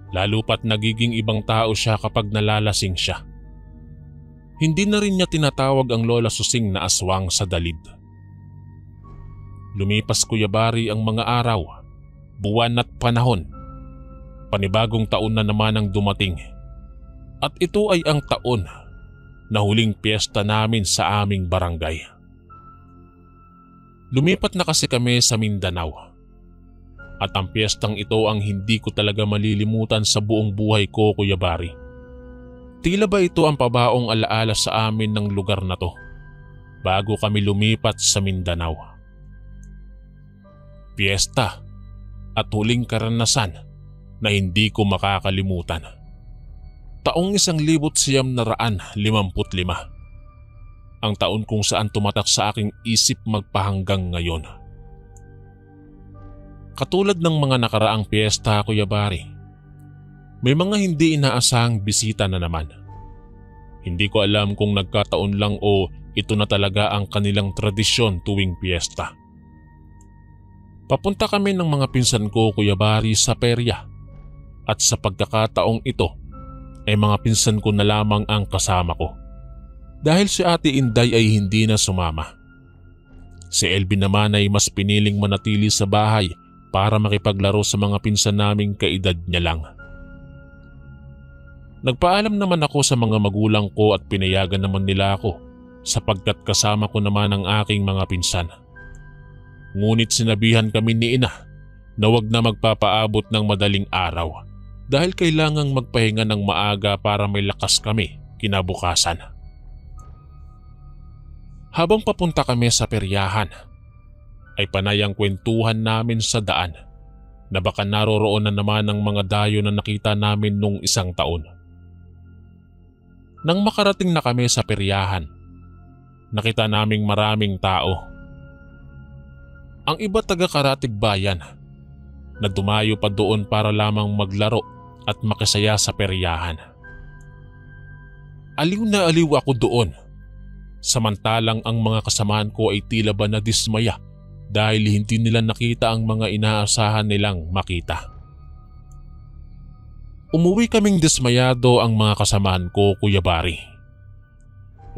Lalo pat nagiging ibang tao siya kapag nalalasing siya. Hindi na rin niya tinatawag ang Lola Susing na aswang sa dalid. Lumipas, Kuya Bari, ang mga araw, buwan at panahon. Panibagong taon na naman ang dumating. At ito ay ang taon na huling piyesta namin sa aming barangay. Lumipat na kasi kami sa Mindanao. At ang piyestang ito ang hindi ko talaga malilimutan sa buong buhay ko, Kuya Bari. Tila ba ito ang pabaong alaala sa amin ng lugar na to bago kami lumipat sa Mindanao. Piyesta at huling karanasan na hindi ko makakalimutan. Taong 1955, ang taon kung saan tumatak sa aking isip magpahanggang ngayon. Katulad ng mga nakaraang piyesta, Kuya Bari, may mga hindi inaasahang bisita na naman. Hindi ko alam kung nagkataon lang o ito na talaga ang kanilang tradisyon tuwing piyesta. Papunta kami ng mga pinsan ko, Kuya Bari, sa perya. At sa pagkakataong ito ay mga pinsan ko na lamang ang kasama ko. Dahil si Ate Inday ay hindi na sumama. Si Elvin naman ay mas piniling manatili sa bahay para makipaglaro sa mga pinsan naming kaedad niya lang. Nagpaalam naman ako sa mga magulang ko at pinayagan naman nila ako sapagkat kasama ko naman ang aking mga pinsan. Ngunit sinabihan kami ni Ina na wag na magpapaabot ng madaling araw dahil kailangang magpahinga ng maaga para may lakas kami kinabukasan. Habang papunta kami sa peryahan, ay panay ang kwentuhan namin sa daan na baka naroroon na naman ang mga dayo na nakita namin nung isang taon. Nang makarating na kami sa peryahan, nakita naming maraming tao. Ang iba taga-Karatig Bayan na dumayo pa doon para lamang maglaro at makisaya sa peryahan. Aliw na aliw ako doon. Samantalang ang mga kasamahan ko ay tila ba nadismaya dahil hindi nila nakita ang mga inaasahan nilang makita. Umuwi kaming dismayado ang mga kasamahan ko, Kuya Bari.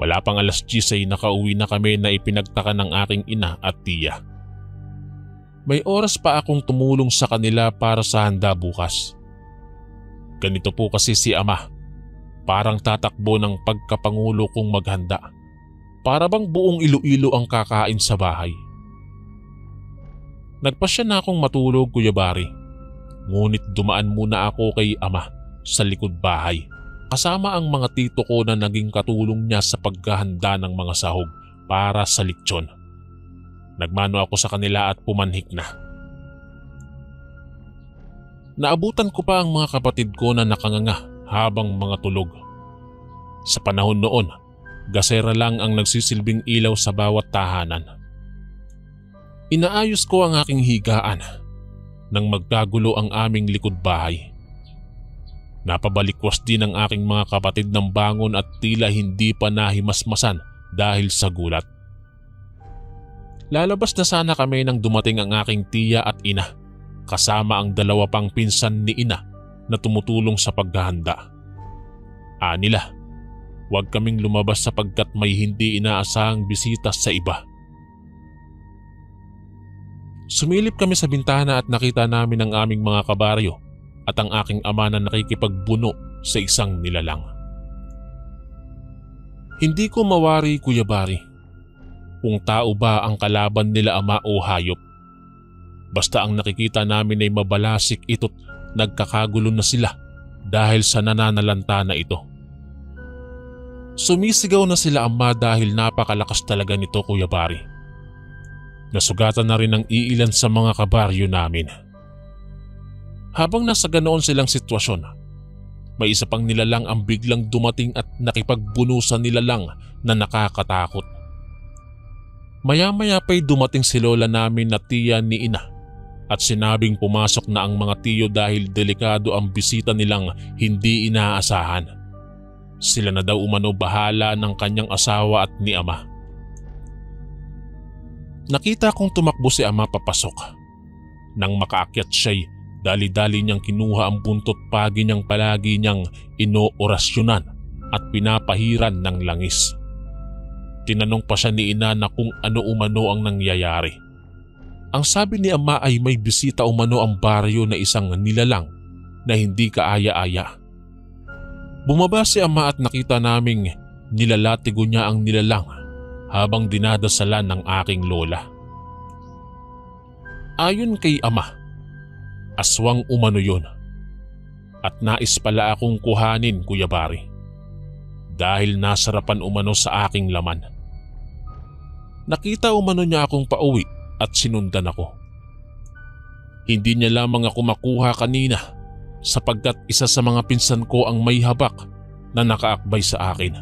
Wala pang 10:00 ay nakauwi na kami na ipinagtaka ng aking ina at tiya. May oras pa akong tumulong sa kanila para sa handa bukas. Ganito po kasi si Ama, parang tatakbo ng pagkapangulo kong maghanda. Para bang buong Iloilo ang kakain sa bahay. Nagpasya na akong matulog, Kuya Bari. Ngunit dumaan muna ako kay Ama sa likod bahay kasama ang mga tito ko na naging katulong niya sa paghahanda ng mga sahog para sa lechon. Nagmano ako sa kanila at pumanhik na. Naabutan ko pa ang mga kapatid ko na nakanganga habang mga tulog. Sa panahon noon, gasera lang ang nagsisilbing ilaw sa bawat tahanan. Inaayos ko ang aking higaan nang magkagulo ang aming likod bahay. Napabalikwas din ang aking mga kapatid ng bangon at tila hindi pa nahimasmasan dahil sa gulat. Lalabas na sana kami nang dumating ang aking tiya at ina kasama ang dalawa pang pinsan ni ina na tumutulong sa paghahanda. Anila, huwag kaming lumabas sapagkat may hindi inaasahang bisita sa iba. Sumilip kami sa bintana at nakita namin ang aming mga kabaryo at ang aking ama na nakikipagbuno sa isang nilalang. Hindi ko mawari, Kuya Bari, kung tao ba ang kalaban nila ama o hayop. Basta ang nakikita namin ay mabalasik ito't nagkakagulo na sila dahil sa nananalanta na ito. Sumisigaw na sila ama dahil napakalakas talaga nito, Kuya Bari. Nasugatan na rin ang iilan sa mga kabaryo namin. Habang nasa ganoon silang sitwasyon, may isa pang nilalang ang biglang dumating at nakipagbuno sa nilalang na nakakatakot. Maya-maya pa'y dumating si lola namin na tiya ni ina at sinabing pumasok na ang mga tiyo dahil delikado ang bisita nilang hindi inaasahan. Sila na daw umano bahala ng kanyang asawa at ni ama. Nakita kong tumakbo si ama papasok. Nang makaakyat siya'y dali-dali niyang kinuha ang buntot pagi niyang palagi niyang inoorasyonan at pinapahiran ng langis. Tinanong pa siya ni ina na kung ano umano ang nangyayari. Ang sabi ni ama ay may bisita umano ang baryo na isang nilalang na hindi kaaya-aya. Bumaba si ama at nakita naming nilalatigo niya ang nilalang habang dinadasalan ng aking lola. Ayon kay ama, aswang umano yun. At nais pala akong kuhanin, Kuya Bari, dahil nasarapan umano sa aking laman. Nakita umano niya akong pauwi at sinundan ako. Hindi niya lamang ako makuha kanina sapagkat isa sa mga pinsan ko ang may habak na nakaakbay sa akin.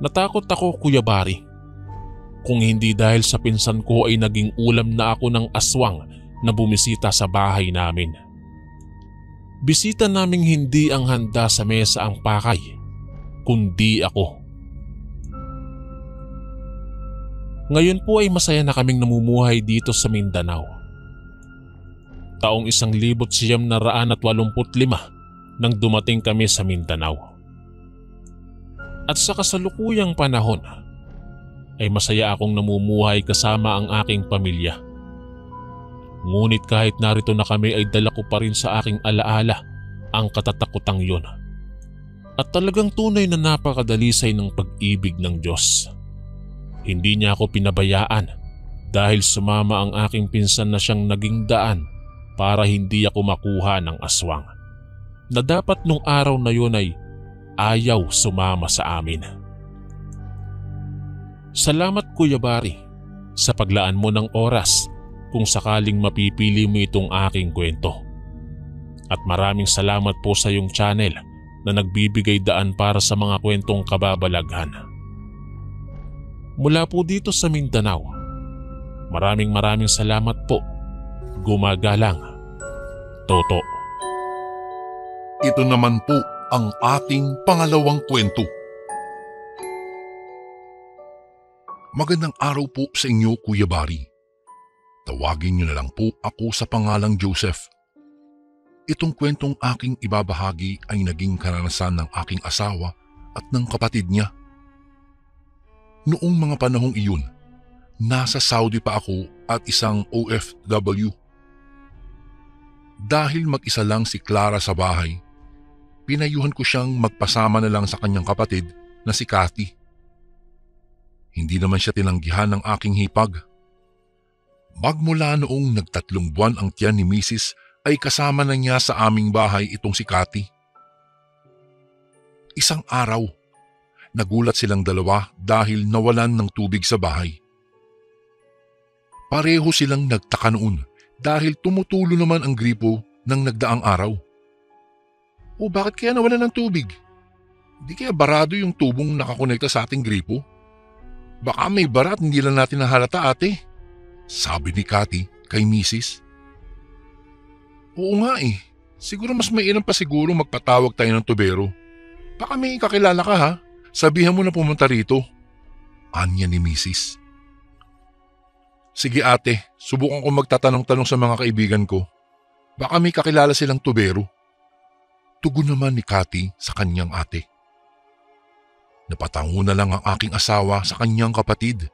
Natakot ako, Kuya Bari. Kung hindi dahil sa pinsan ko ay naging ulam na ako ng aswang na bumisita sa bahay namin. Bisita naming hindi ang handa sa mesa ang pakay, kundi ako. Ngayon po ay masaya na kaming namumuhay dito sa Mindanao. Taong 1985 nang dumating kami sa Mindanao. At sa kasalukuyang panahon ay masaya akong namumuhay kasama ang aking pamilya. Ngunit kahit narito na kami ay dala ko pa rin sa aking alaala ang katatakutang yon. At talagang tunay na napakadalisay ng pag-ibig ng Diyos. Hindi niya ako pinabayaan dahil sumama ang aking pinsan na siyang naging daan para hindi ako makuha ng aswang, na dapat nung araw na yun ay ayaw sumama sa amin. Salamat, Kuya Bari, sa paglaan mo ng oras kung sakaling mapipili mo itong aking kwento. At maraming salamat po sa iyong channel na nagbibigay daan para sa mga kwentong kababalaghan. Mula po dito sa Mindanao, maraming salamat po. Gumagalang, Toto. Ito naman po ang ating pangalawang kwento. Magandang araw po sa inyo, Kuya Bari. Tawagin niyo na lang po ako sa pangalang Joseph. Itong kwentong aking ibabahagi ay naging karanasan ng aking asawa at ng kapatid niya. Noong mga panahong iyon, nasa Saudi pa ako at isang OFW. Dahil mag-isa lang si Clara sa bahay, pinayuhan ko siyang magpasama na lang sa kanyang kapatid na si Cathy. Hindi naman siya tinanggihan ng aking hipag. Magmula noong nagtatlong buwan ang tiyan ni Mrs. ay kasama na niya sa aming bahay itong si Cathy. Isang araw, nagulat silang dalawa dahil nawalan ng tubig sa bahay. Pareho silang nagtaka noon dahil tumutulo naman ang gripo ng nagdaang araw. O bakit kaya nawala ng tubig? Di kaya barado yung tubong nakakonekta sa ating gripo? Baka may bara at hindi lang natin nahalata, ate. Sabi ni Cathy kay Mrs. Oo nga eh. Siguro mas mainam pa siguro magpatawag tayo ng tubero. Baka may kakilala ka ha. Sabihan mo na pumunta rito. Anya ni Mrs. Sige ate, subukan ko magtatanong-tanong sa mga kaibigan ko. Baka may kakilala silang tubero. Tugon naman ni Cathy sa kanyang ate. Napatango na lang ang aking asawa sa kanyang kapatid.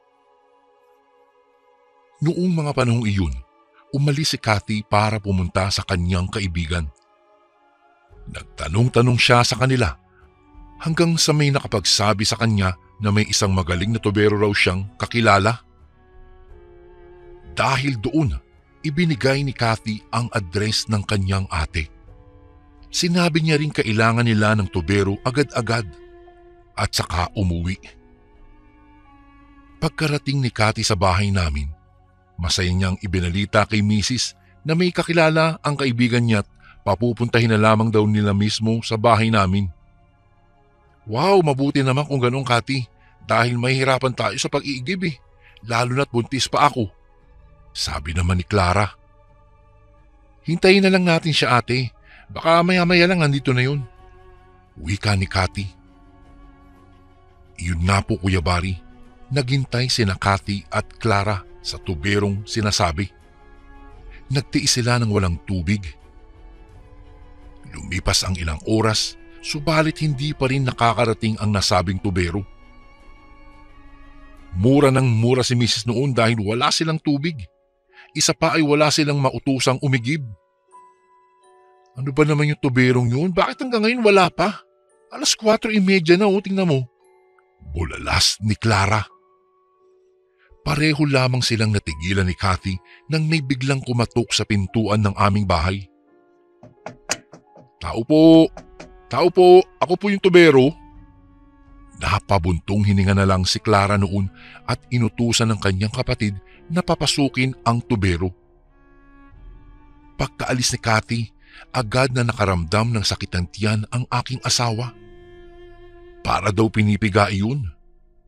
Noong mga panahong iyon, umalis si Cathy para pumunta sa kanyang kaibigan. Nagtanong-tanong siya sa kanila hanggang sa may nakapagsabi sa kanya na may isang magaling na tubero raw siyang kakilala. Dahil doon, ibinigay ni Cathy ang address ng kanyang ate. Sinabi niya rin kailangan nila ng tubero agad-agad at saka umuwi. Pagkarating ni Cathy sa bahay namin, masaya niyang ibinalita kay Mrs. na may kakilala ang kaibigan niya at papupuntahin na lamang daw nila mismo sa bahay namin. Wow, mabuti naman kung ganun, Cathy, dahil mahihirapan tayo sa pag-iigib lalo na't buntis pa ako. Sabi naman ni Clara. Hintayin na lang natin siya, ate. Baka maya-maya lang nandito na yun. Wika ni Cathy. Iyon nga po, Kuya Barry. Naghintay sina Cathy at Clara sa tuberong sinasabi. Nagtiis sila ng walang tubig. Lumipas ang ilang oras, subalit hindi pa rin nakakarating ang nasabing tubero. Mura ng mura si Mrs. noon dahil wala silang tubig. Isa pa ay wala silang mautusang umigib. Ano ba naman yung tuberong yun? Bakit hanggang ngayon wala pa? 4:30 na, tingnan mo. Bulalas ni Clara. Pareho lamang silang natigilan ni Cathy nang may biglang kumatok sa pintuan ng aming bahay. Tao po! Tao po! Ako po yung tubero. Napabuntong hininga na lang si Clara noon at inutusan ng kanyang kapatid na papasukin ang tubero. Pagkaalis ni Cathy, agad na nakaramdam ng sakit ng tiyan ang aking asawa. Para daw pinipiga iyon,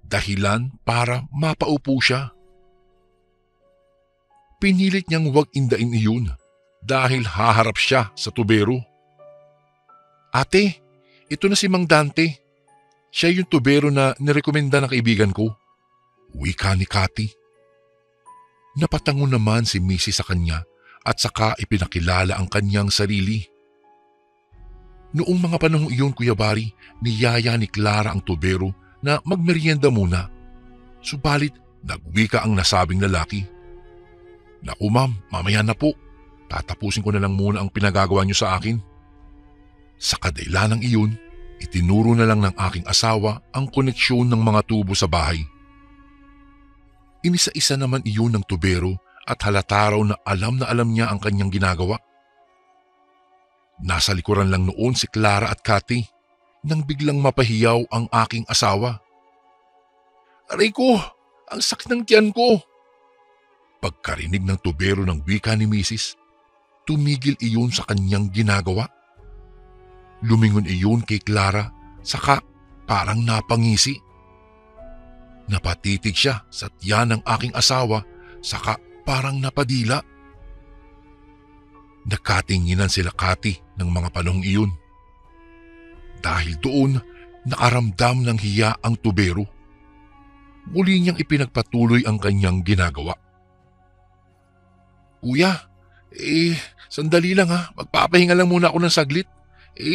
dahilan para mapaupo siya. Pinilit niyang huwag indain iyon dahil haharap siya sa tubero. Ate, ito na si Mang Dante. Siya yung tubero na nirekomenda ng kaibigan ko. Wika ni Cathy. Napatango naman si Mrs. sa kanya at saka ipinakilala ang kanyang sarili. Noong mga panahong iyon, Kuya Barry, niyaya ni Clara ang tubero na magmerienda muna. Subalit, nagwika ang nasabing lalaki. Naku ma'am, mamaya na po. Tatapusin ko na lang muna ang pinagagawa niyo sa akin. Sa kadailanang iyon, itinuro na lang ng aking asawa ang koneksyon ng mga tubo sa bahay. Inisa-isa naman iyon ng tubero at halata raw na alam niya ang kanyang ginagawa. Nasa likuran lang noon si Clara at Cathy nang biglang mapahiyaw ang aking asawa. Aray ko! Ang sakit ng tiyan ko! Pagkarinig ng tubero ng wika ni Mrs., tumigil iyon sa kanyang ginagawa. Lumingon iyon kay Clara, saka parang napangisi. Napatitig siya sa tiyan ng aking asawa, saka parang napadila. Nakatinginan sila Cathy ng mga panahong iyon. Dahil doon, nakaramdam ng hiya ang tubero. Muli niyang ipinagpatuloy ang kanyang ginagawa. Kuya, sandali lang ha, magpapahinga lang muna ako ng saglit.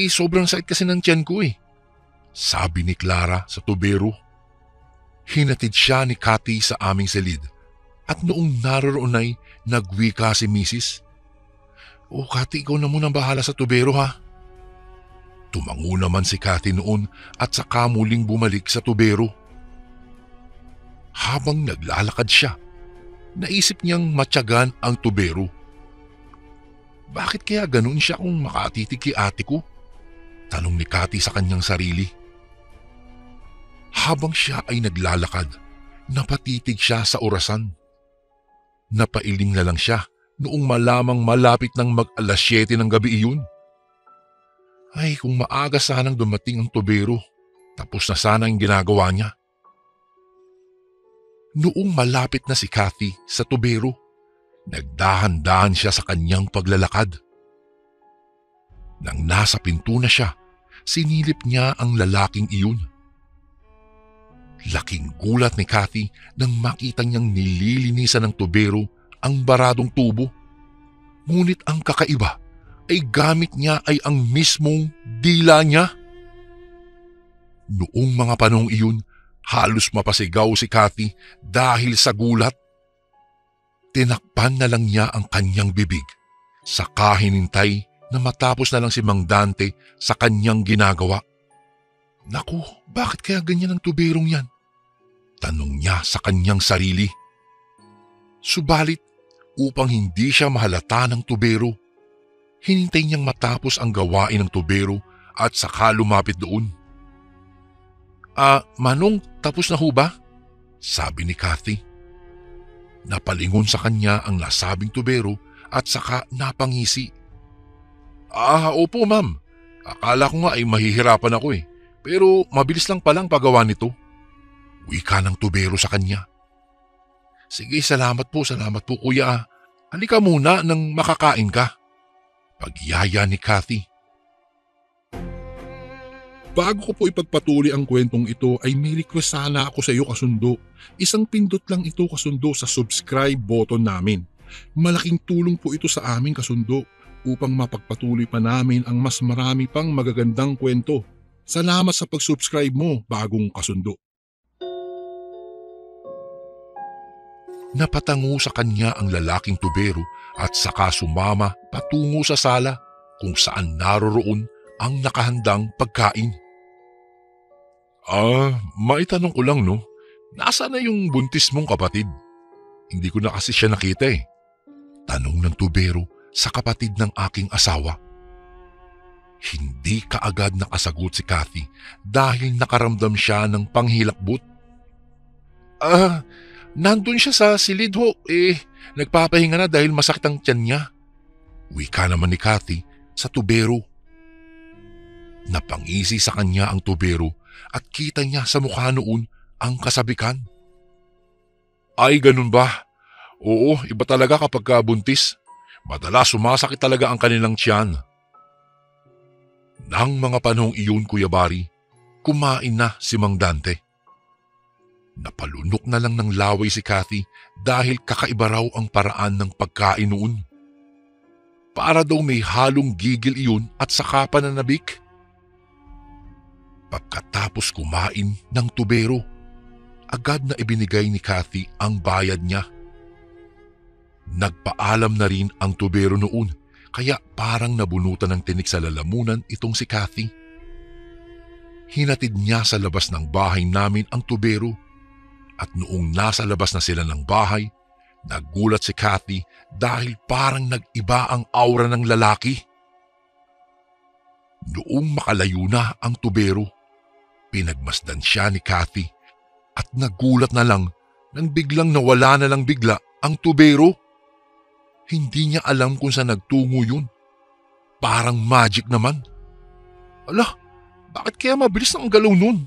Sobrang sakit kasi ng tiyan ko sabi ni Clara sa tubero. Hinatid siya ni Cathy sa aming silid at noong naroroon ay nagwika si Mrs. O Cathy, ikaw na muna bahala sa tubero ha. Tumango naman si Cathy noon at saka muling bumalik sa tubero. Habang naglalakad siya, naisip niyang matyagan ang tubero. Bakit kaya ganun siya kung makatitig kay ate ko? Tanong ni Cathy sa kanyang sarili. Habang siya ay naglalakad, napatitig siya sa orasan. Napailing na lang siya noong malamang malapit ng mag-7 ng gabi iyon. Ay, kung maaga sanang dumating ang tubero, tapos na sana ang ginagawa niya. Noong malapit na si Kathy sa tubero, nagdahan-dahan siya sa kanyang paglalakad. Nang nasa pinto na siya, sinilip niya ang lalaking iyon. Laking gulat ni Kathy nang makita niyang nililinisan ng tubero ang baradong tubo. Ngunit ang kakaiba ay gamit niya ay ang mismong dila niya. Noong mga panahong iyon, halos mapasigaw si Kathy dahil sa gulat. Tinakpan na lang niya ang kanyang bibig, saka hinintay na matapos na lang si Mang Dante sa kanyang ginagawa. Naku, bakit kaya ganyan ang tuberong yan? Tanong niya sa kanyang sarili. Subalit, upang hindi siya mahalata ng tubero, hinintay niyang matapos ang gawain ng tubero at saka lumapit doon. Manong, tapos na ho ba? Sabi ni Kathy. Napalingon sa kanya ang nasabing tubero at saka napangisi. Opo ma'am. Akala ko nga ay mahihirapan ako pero mabilis lang palang pagawa nito. Wika ng tubero sa kanya. Sige, salamat po kuya. Halika muna nang makakain ka. Pagyaya ni Kathy. Bago ko po ipagpatuloy ang kwentong ito ay may request sana ako sa iyo kasundo. Isang pindot lang ito kasundo sa subscribe button namin. Malaking tulong po ito sa aming kasundo upang mapagpatuloy pa namin ang mas marami pang magagandang kwento. Salamat sa pag-subscribe mo, bagong kasundo. Napatango sa kanya ang lalaking tubero at saka sumama patungo sa sala kung saan naroroon ang nakahandang pagkain. Maitanong ko lang nasaan na yung buntis mong kapatid? Hindi ko na kasi siya nakita Tanong ng tubero sa kapatid ng aking asawa. Hindi kaagad nakasagot si Kathy dahil nakaramdam siya ng panghilakbot. Nandun siya sa silid ho, nagpapahinga na dahil masakit ang tiyan niya. Wika naman ni Kathy sa tubero. Napangisi sa kanya ang tubero at kita niya sa mukha noon ang kasabikan. Ay, ganun ba? Oo, iba talaga kapag buntis. Madalas sumasakit talaga ang kanilang tiyan. Nang mga panahong iyon, Kuya Bari, kumain na si Mang Dante. Napalunok na lang ng laway si Kathy dahil kakaiba raw ang paraan ng pagkain noon. Para daw may halong gigil iyon at saka pananabik. Pagkatapos kumain ng tubero, agad na ibinigay ni Kathy ang bayad niya. Nagpaalam na rin ang tubero noon kaya parang nabunutan ng tinik sa lalamunan itong si Kathy. Hinatid niya sa labas ng bahay namin ang tubero at noong nasa labas na sila ng bahay, nagulat si Kathy dahil parang nag-iba ang aura ng lalaki. Noong makalayo na ang tubero, pinagmasdan siya ni Kathy at nagulat na lang nang biglang nawala na lang bigla ang tubero. Hindi niya alam kung saan nagtungo yun. Parang magic naman. Ala, bakit kaya mabilis ang galaw nun?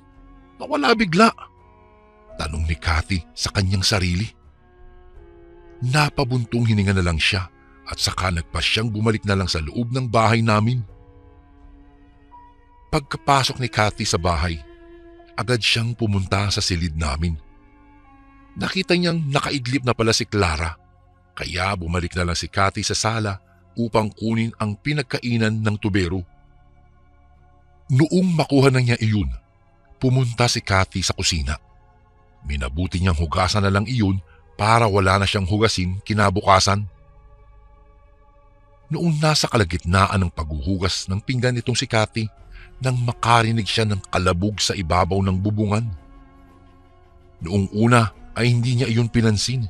Nawala bigla. Tanong ni Kathy sa kanyang sarili. Napabuntong hininga na lang siya at saka nagpasyang bumalik na lang sa loob ng bahay namin. Pagkapasok ni Kathy sa bahay, agad siyang pumunta sa silid namin. Nakita niyang nakaidlip na pala si Clara, kaya bumalik na lang si Kathy sa sala upang kunin ang pinagkainan ng tubero. Noong makuha na niya iyon, pumunta si Kathy sa kusina. Minabuti niyang hugasan na lang iyon para wala na siyang hugasin kinabukasan. Noong nasa kalagitnaan ng paghuhugas ng pinggan itong si Kathy, nang makarinig siya ng kalabog sa ibabaw ng bubungan. Noong una ay hindi niya iyon pinansin,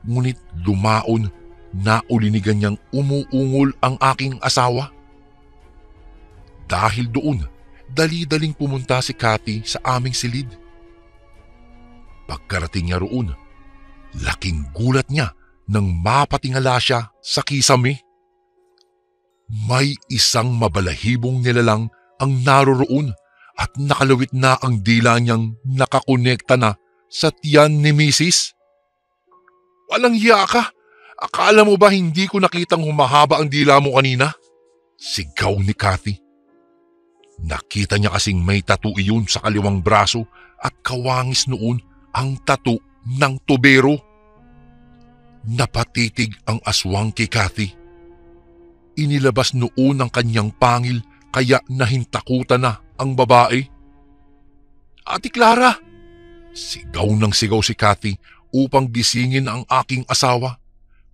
ngunit lumaon na ulinigan niyang umuungol ang aking asawa. Dahil doon, dali-daling pumunta si Kathy sa aming silid. Pagkarating niya roon, laking gulat niya nang mapatingala siya sa kisame. May isang mabalahibong nilalang ang naroroon at nakalawit na ang dila niyang nakakonekta na sa tiyan ni Mrs. Walang hiya ka! Akala mo ba hindi ko nakitang humahaba ang dila mo kanina? Sigaw ni Kathy. Nakita niya kasing may tattoo iyon sa kaliwang braso at kawangis noon ang tattoo ng tubero. Napatitig ang aswang kay Kathy. Inilabas noon ang kanyang pangil kaya nahintakutan na ang babae. Ate Clara! Sigaw ng sigaw si Kathy upang gisingin ang aking asawa.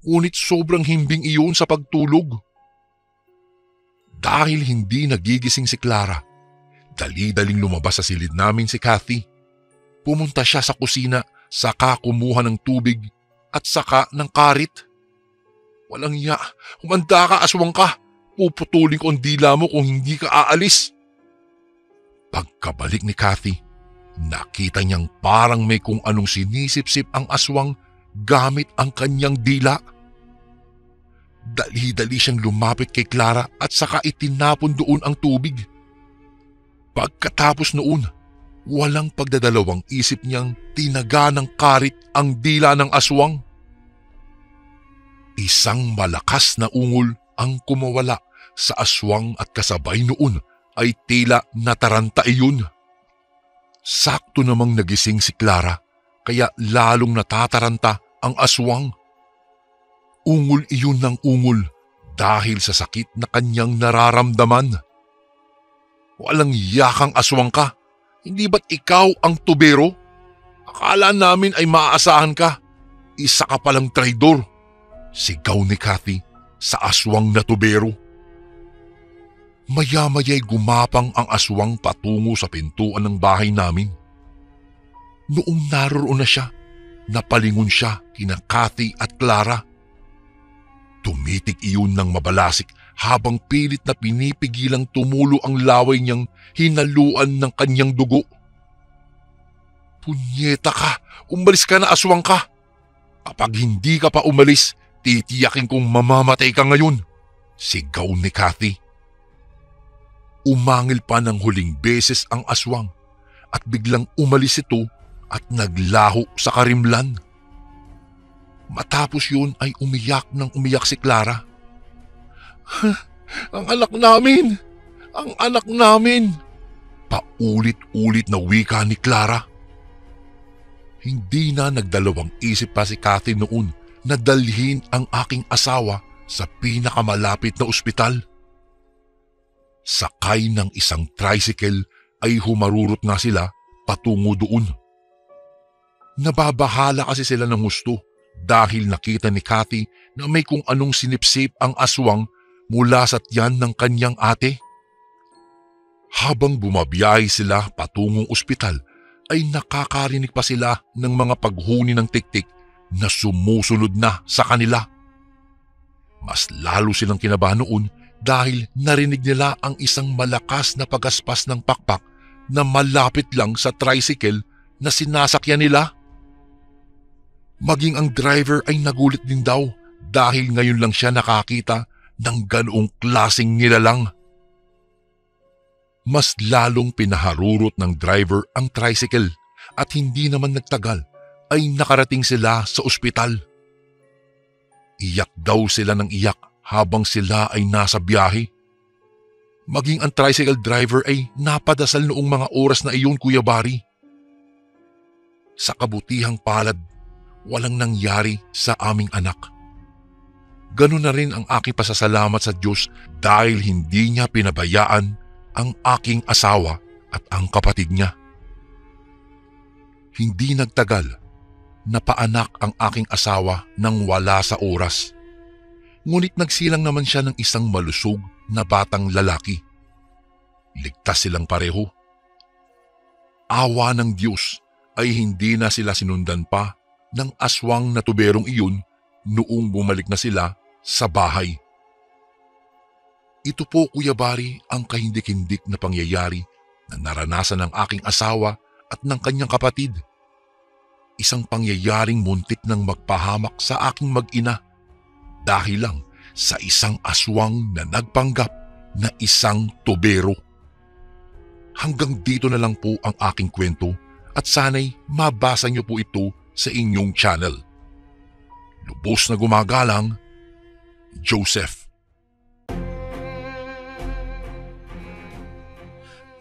Ngunit sobrang himbing iyon sa pagtulog. Dahil hindi nagigising si Clara, dali-daling lumabas sa silid namin si Kathy. Pumunta siya sa kusina, saka kumuha ng tubig at saka ng karit. Walang iya, humanda ka, aswang ka. Puputulin ko ang dila mo kung hindi ka aalis. Pagkabalik ni Kathy, nakita niyang parang may kung anong sinisip-sip ang aswang gamit ang kanyang dila. Dali-dali siyang lumapit kay Clara at saka itinapon doon ang tubig. Pagkatapos noon, walang pagdadalawang isip niyang tinaga ng karit ang dila ng aswang. Isang malakas na ungol ang kumawala sa aswang at kasabay noon ay tila nataranta iyon. Sakto namang nagising si Clara kaya lalong natataranta ang aswang. Ungol iyon ng ungol dahil sa sakit na kanyang nararamdaman. Walang yakang aswang ka, hindi ba't ikaw ang tubero? Akala namin ay maaasahan ka, isa ka palang traidor. Sigaw ni Kathy sa aswang na tubero. Maya-maya'y gumapang ang aswang patungo sa pintuan ng bahay namin. Noong naroon na siya, napalingon siya kina Kathy at Clara. Tumitig iyon ng mabalasik habang pilit na pinipigilang tumulo ang laway niyang hinaluan ng kanyang dugo. Punyeta ka! Umalis ka na, aswang ka! Kapag hindi ka pa umalis, titiyakin kong mamamatay ka ngayon, sigaw ni Kathy. Umangil pa ng huling beses ang aswang at biglang umalis ito at naglaho sa karimlan. Matapos yun ay umiyak ng umiyak si Clara. Ang anak namin! Ang anak namin! Paulit-ulit na wika ni Clara. Hindi na nagdalawang isip pa si Kathy noon na dalhin ang aking asawa sa pinakamalapit na ospital. Sakay ng isang tricycle ay humarurot na sila patungo doon. Nababahala kasi sila ng husto dahil nakita ni Kathy na may kung anong sinipsip ang aswang mula sa tiyan ng kanyang ate. Habang bumabiyahe sila patungong ospital ay nakakarinig pa sila ng mga paghuni ng tiktik na sumusunod na sa kanila. Mas lalo silang kinabahan noon dahil narinig nila ang isang malakas na pagaspas ng pakpak na malapit lang sa tricycle na sinasakyan nila. Maging ang driver ay nagulat din daw dahil ngayon lang siya nakakita ng ganoong klaseng nilalang. Mas lalong pinaharurot ng driver ang tricycle at hindi naman nagtagal ay nakarating sila sa ospital. Iyak daw sila ng iyak habang sila ay nasa biyahe. Maging ang tricycle driver ay napadasal noong mga oras na iyon, Kuya Barry. Sa kabutihang palad, walang nangyari sa aming anak. Ganun na rin ang aking pasasalamat sa Diyos dahil hindi niya pinabayaan ang aking asawa at ang kapatid niya. Hindi nagtagal, napaanak ang aking asawa nang wala sa oras. Ngunit nagsilang naman siya ng isang malusog na batang lalaki. Ligtas silang pareho. Awa ng Diyos ay hindi na sila sinundan pa ng aswang na tuberong iyon noong bumalik na sila sa bahay. Ito po, Kuya Barry, ang kahindik-hindik na pangyayari na naranasan ng aking asawa at ng kanyang kapatid. Isang pangyayaring muntik ng magpahamak sa aking mag-ina dahil lang sa isang aswang na nagpanggap na isang tubero. Hanggang dito na lang po ang aking kwento at sana'y mabasa niyo po ito sa inyong channel. Lubos na gumagalang, Joseph.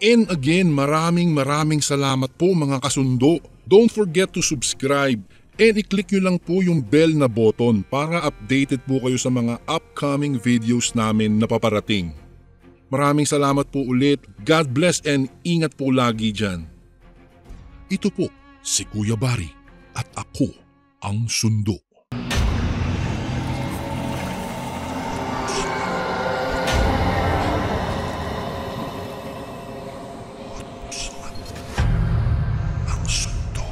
And again, maraming salamat po mga kasundo. Don't forget to subscribe and i-click nyo lang po yung bell na button para updated po kayo sa mga upcoming videos namin na paparating. Maraming salamat po ulit. God bless and ingat po lagi dyan. Ito po si Kuya Bari at ako ang sundo. Ang sundo.